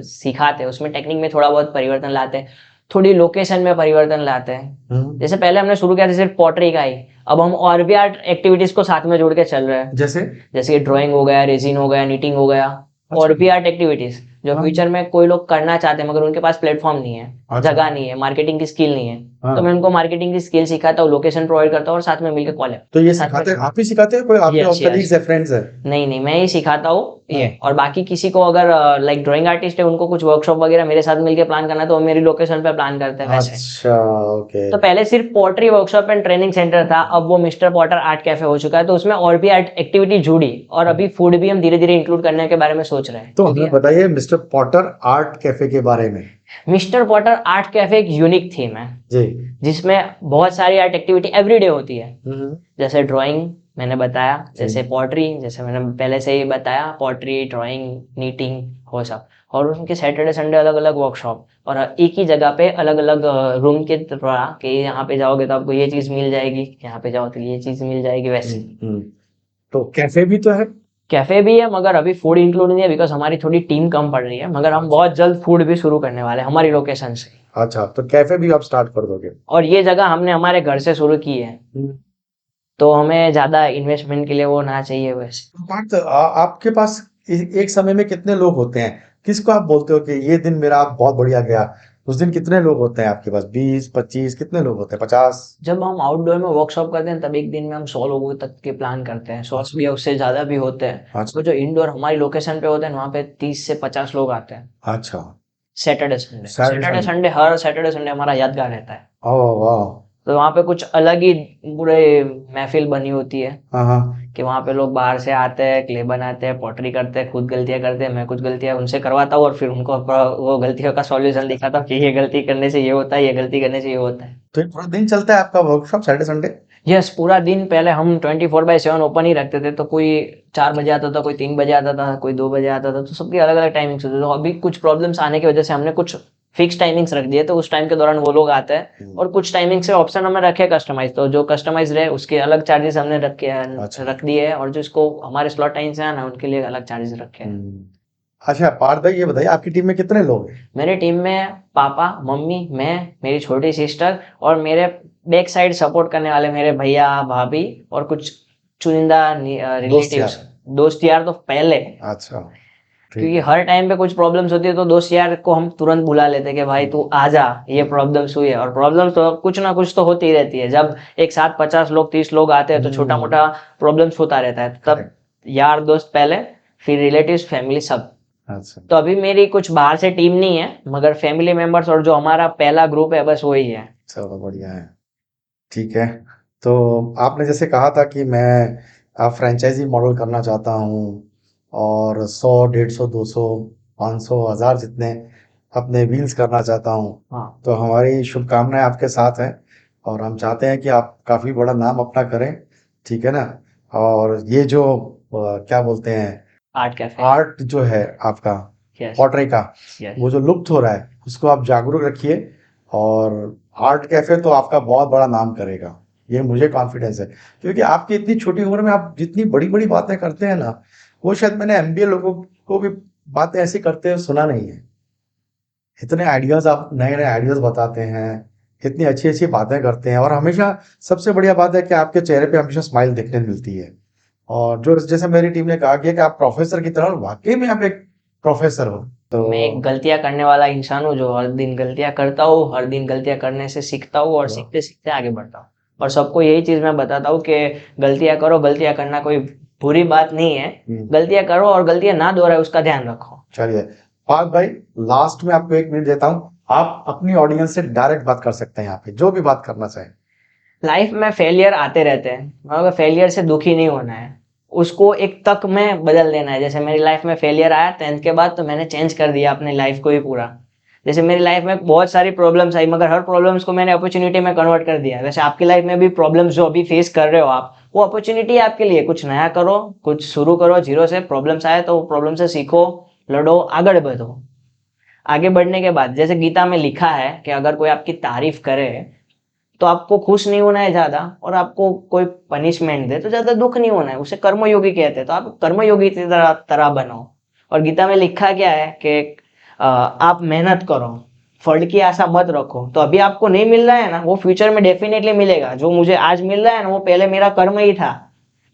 सिखाते हैं उसमें टेक्निक में थोड़ा बहुत परिवर्तन लाते हैं, थोड़ी लोकेशन में परिवर्तन लाते हैं। जैसे पहले हमने शुरू किया था सिर्फ पॉटरी का ही, अब हम और भी आर्ट एक्टिविटीज को साथ में जोड़ के चल रहे हैं। जैसे ड्राइंग हो गया, रेजिन हो गया, नीटिंग हो गया, और भी आर्ट एक्टिविटीज जो फ्यूचर में कोई लोग करना चाहते हैं मगर उनके पास प्लेटफॉर्म नहीं है, जगह नहीं है, मार्केटिंग की स्किल नहीं है, हाँ। तो मैं उनको मार्केटिंग की स्किल सिखाता हूँ, लोकेशन प्रोवाइड करता हूँ और साथ में मिलकर कॉलेब। तो ये साथ में सिखाते आप ही सिखाते हैं, कोई आपके Yes, कलीग्स yes. है, फ्रेंड्स है? नहीं नहीं, मैं ही सिखाता हूँ ये। हाँ। और बाकी किसी को अगर लाइक ड्राइंग आर्टिस्ट है, उनको कुछ वर्कशॉप वगैरह मेरे साथ मिलकर प्लान करना है, तो वो मेरी लोकेशन पे प्लान करते हैं वैसे। अच्छा, ओके। तो पहले सिर्फ pottery workshop and training centre था, अब वो मिस्टर पॉटर आर्ट कैफे हो चुका है, तो उसमें और भी आर्ट एक्टिविटी जुड़ी, और अभी फूड भी हम धीरे धीरे इंक्लूड करने के बारे में सोच रहे हैं। तो हमें बताइए मिस्टर पॉटर आर्ट कैफे के बारे में। मिस्टर पॉटर आर्ट कैफे एक यूनिक थीम है, जी। जिसमें बहुत सारी आर्ट एक्टिविटी एवरीडे होती है। हम्म। जैसे ड्राइंग मैंने बताया, जैसे पॉटरी, जैसे मैंने पहले से ही बताया, पॉटरी, ड्राइंग, नीटिंग, वो सब। और उनके सैटरडे संडे अलग अलग वर्कशॉप, और एक ही जगह पे अलग अलग रूम के द्वारा, कि यहाँ पे जाओगे तो आपको ये चीज मिल जाएगी, यहाँ पे जाओ तो ये चीज मिल जाएगी, वैसे। तो कैफे भी तो है? कैफे भी है, मगर अभी फूड इंक्लूड नहीं है, बिकॉज हमारी थोड़ी टीम कम पड़ रही है, मगर हम बहुत जल्द फूड भी शुरू करने वाले हैं हमारी लोकेशन से। अच्छा, तो कैफे भी आप स्टार्ट कर दोगे? और ये जगह हमने हमारे घर से शुरू की है, तो हमें ज्यादा इन्वेस्टमेंट के लिए वो ना चाहिए वैसे। तो बात आपके पास एक समय में कितने लोग होते हैं? किसको आप बोलते हो कि ये दिन मेरा बहुत बढ़िया गया? उस दिन कितने लोग होते हैं आपके पास? 20 25 कितने लोग होते हैं? 50? जब हम आउटडोर में वर्कशॉप करते हैं, तब एक दिन में हम 100 लोगों तक के प्लान करते हैं, 100 भी उससे ज्यादा भी होते हैं। अच्छा। तो जो इंडोर हमारी लोकेशन पे होते हैं, वहाँ पे 30 से 50 लोग आते हैं। अच्छा। Saturday Sunday, Saturday, Saturday Sunday। Sunday, हर सैटरडे संडे हमारा यादगार रहता है। ओह वाह। तो वहाँ पे कुछ अलग ही पूरे महफिल बनी होती है, हाँ हाँ। कि वहाँ पे लोग बाहर से आते हैं, क्ले बनाते हैं, पॉटरी करते हैं, खुद गलतियाँ करते हैं, मैं कुछ गलतियाँ उनसे करवाता हूँ, और फिर उनको वो गलतियों का सॉल्यूशन दिखाता हूँ कि ये गलती करने से ये होता है, ये गलती करने से ये होता है। तो ये पूरा दिन चलता है आपका वर्कशॉप सैटरडे संडे? यस, पूरा दिन। पहले हम 24/7 ओपन ही रखते थे, तो कोई 4 बजे आता था, कोई 3 बजे आता था, कोई 2 बजे आता था, तो सबकी अलग अलग टाइमिंग्स होती थी। तो अभी कुछ प्रॉब्लम्स आने की वजह से हमने कुछ फिक्स टाइमिंग्स रख दिए, तो उस टाइम के दौरान वो लोग आते हैं। और कुछ टाइमिंग से ऑप्शन हमने रखे कस्टमाइज, तो जो कस्टमाइज रहे उसके अलग चार्जेस हमने रख दिए हैं, और जिसको हमारे स्लॉट टाइम से आना है उनके लिए अलग चार्जेस रखे हैं। अच्छा पार्थ भाई, ये बताइए आपकी टीम में कितने लोग हैं? मेरी टीम में पापा, मम्मी, मैं, मेरी छोटी सिस्टर, और मेरे बैक साइड सपोर्ट करने वाले मेरे भैया, भाभी, और कुछ चुनिंदा रिलेटिव्स, दोस्त यार तो पहले। अच्छा, ठीक क्योंकि है। हर टाइम पे कुछ प्रॉब्लम्स होती है, तो दोस्त यार को हम तुरंत बुला लेते हैं कि भाई तू आ जा, ये प्रॉब्लम्स हुई है। और प्रॉब्लम्स तो कुछ ना कुछ तो होती ही रहती है, जब एक साथ 50 लोग 30 लोग आते हैं, तो छोटा मोटा प्रॉब्लम्स होता रहता है। तब Correct। यार दोस्त पहले, फिर रिलेटिव्स, फैमिली, सब। अच्छा। तो अभी मेरी कुछ बाहर से टीम नहीं है, मगर फैमिली मेंबर्स और जो हमारा पहला ग्रुप है, बस वही है। चलो बढ़िया है। ठीक है। तो आपने जैसे कहा था कि मैं फ्रेंचाइजी मॉडल करना चाहता हूँ, और 100 150 200 500 1000 जितने अपने व्हील्स करना चाहता हूँ। हाँ। तो हमारी शुभकामनाएं आपके साथ हैं, और हम चाहते हैं कि आप काफ़ी बड़ा नाम अपना करें। ठीक है ना? और ये जो क्या बोलते हैं, आर्ट कैफे। आर्ट जो है आपका, यस। पॉटरी का, यस। वो जो लुप्त हो रहा है उसको आप जागरूक रखिए, और आर्ट कैफे तो आपका बहुत बड़ा नाम करेगा, ये मुझे कॉन्फिडेंस है। क्योंकि आपकी इतनी छोटी उम्र में आप जितनी बड़ी बड़ी बातें करते हैं ना, वो शायद मैंने एमबीए लोगों को भी बातें ऐसी करते हुए सुना नहीं है। इतने आइडियाज, आप नए नए आइडियाज बताते हैं, इतनी अच्छी अच्छी बातें करते हैं, और हमेशा सबसे बढ़िया बात है कि आपके चेहरे पे हमेशा स्माइल देखने मिलती है। और जो जैसे मेरी टीम ने कहा कि आप प्रोफेसर की तरह, वाकई में आप एक प्रोफेसर हो। तो मैं एक गलतियां करने वाला इंसान हूँ, जो हर दिन गलतियां करता हूँ, हर दिन गलतियां करने से सीखता हूँ, और सीखते सीखते आगे बढ़ता हूँ। और सबको यही चीज मैं बताता हूँ कि गलतियां करो, गलतियां करना कोई बुरी बात नहीं है। गलतियां करो और गलतियां ना दोहराए, उसका ध्यान रखो। चलिए पार्थ भाई, लास्ट में आपको 1 मिनट देता हूँ, आप अपनी ऑडियंस से डायरेक्ट बात कर सकते हैं यहाँ पे, जो भी बात करना चाहें। लाइफ में फेलियर आते रहते हैं, मगर फेलियर से दुखी नहीं होना है, उसको एक तक में बदल देना है। जैसे मेरी लाइफ में फेलियर आया 10th के बाद, तो मैंने चेंज कर दिया अपनी लाइफ को ही पूरा। जैसे मेरी लाइफ में बहुत सारी प्रॉब्लम्स आई, मगर हर प्रॉब्लम्स को मैंने अपॉर्चुनिटी में कन्वर्ट कर दिया। वैसे आपकी लाइफ में भी प्रॉब्लम्स जो अभी फेस कर रहे हो आप, वो अपॉर्चुनिटी है आपके लिए। कुछ नया करो, कुछ शुरू करो जीरो से। प्रॉब्लम्स आए तो प्रॉब्लम से सीखो, लड़ो, आगे बढ़ो। आगे बढ़ने के बाद, जैसे गीता में लिखा है कि अगर कोई आपकी तारीफ करे तो आपको खुश नहीं होना है ज्यादा, और आपको कोई पनिशमेंट दे तो ज्यादा दुख नहीं होना है। उसे कर्मयोगी कहते हैं, तो आप कर्मयोगी की तरह बनो। और गीता में लिखा क्या है कि आप मेहनत करो, फल की आशा मत रखो। तो अभी आपको नहीं मिल रहा है ना, वो फ्यूचर में डेफिनेटली मिलेगा। जो मुझे आज मिल रहा है ना, वो पहले मेरा कर्म ही था।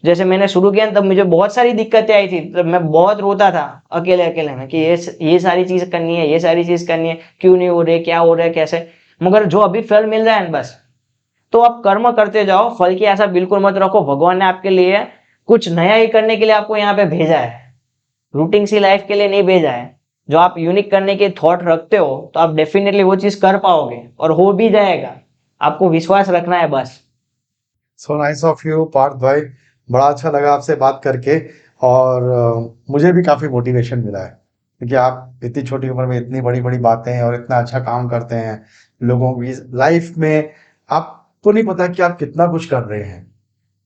जैसे मैंने शुरू किया तब मुझे बहुत सारी दिक्कतें आई थी, तब मैं बहुत रोता था अकेले अकेले में कि ये सारी चीज करनी है, ये सारी चीज करनी है, क्यों नहीं हो रही, क्या हो रहा है, कैसे। मगर जो अभी फल मिल रहा है ना बस, तो आप कर्म करते जाओ, फल की आशा बिल्कुल मत रखो। भगवान ने आपके लिए कुछ नया ही करने के लिए आपको यहाँ पे भेजा है, रूटीन सी लाइफ के लिए नहीं भेजा है। जो आप यूनिक करने के थॉट रखते हो तो आप डेफिनेटली वो चीज कर पाओगे और हो भी जाएगा। आपको विश्वास रखना है बस। So nice of you Parth भाई, बड़ा अच्छा लगा आपसे बात करके। और मुझे भी काफ़ी मोटिवेशन मिला है, क्योंकि आप इतनी छोटी उम्र में इतनी बड़ी बड़ी बातें और इतना अच्छा काम करते हैं लोगों की लाइफ में। आपको नहीं पता कि आप कितना कुछ कर रहे हैं।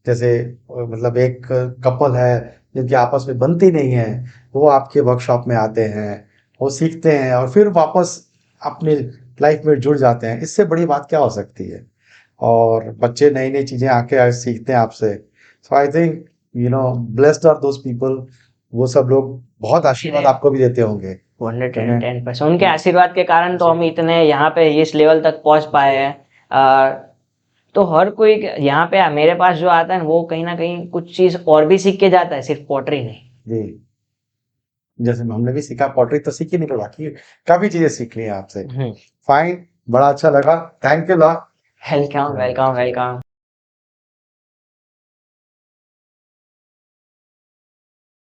जैसे मतलब एक कपल है जिनकी आपस में बनती नहीं है, वो आपके वर्कशॉप में आते हैं, वो सीखते हैं और फिर वापस अपनी लाइफ में जुड़ जाते हैं। इससे बड़ी बात क्या हो सकती है। और बच्चे नई नई चीज़ें आके आज सीखते हैं आपसे। So I think blessed are those people. वो सब लोग बहुत आशीर्वाद आपको भी देते होंगे। 110% उनके आशीर्वाद के कारण तो हम इतने यहाँ पे इस लेवल तक पहुंच पाए हैं। तो हर कोई यहाँ पे मेरे पास जो आता है वो कहीं ना कहीं कुछ चीज और भी सीख के जाता है, सिर्फ पॉटरी नहीं। जी, जैसे हमने भी सीखा, पॉटरी तो सीखी नहीं, पर बाकी काफी चीजें सीख ली हैं आपसे। फाइन, बड़ा अच्छा लगा, thank you lot. Welcome welcome welcome.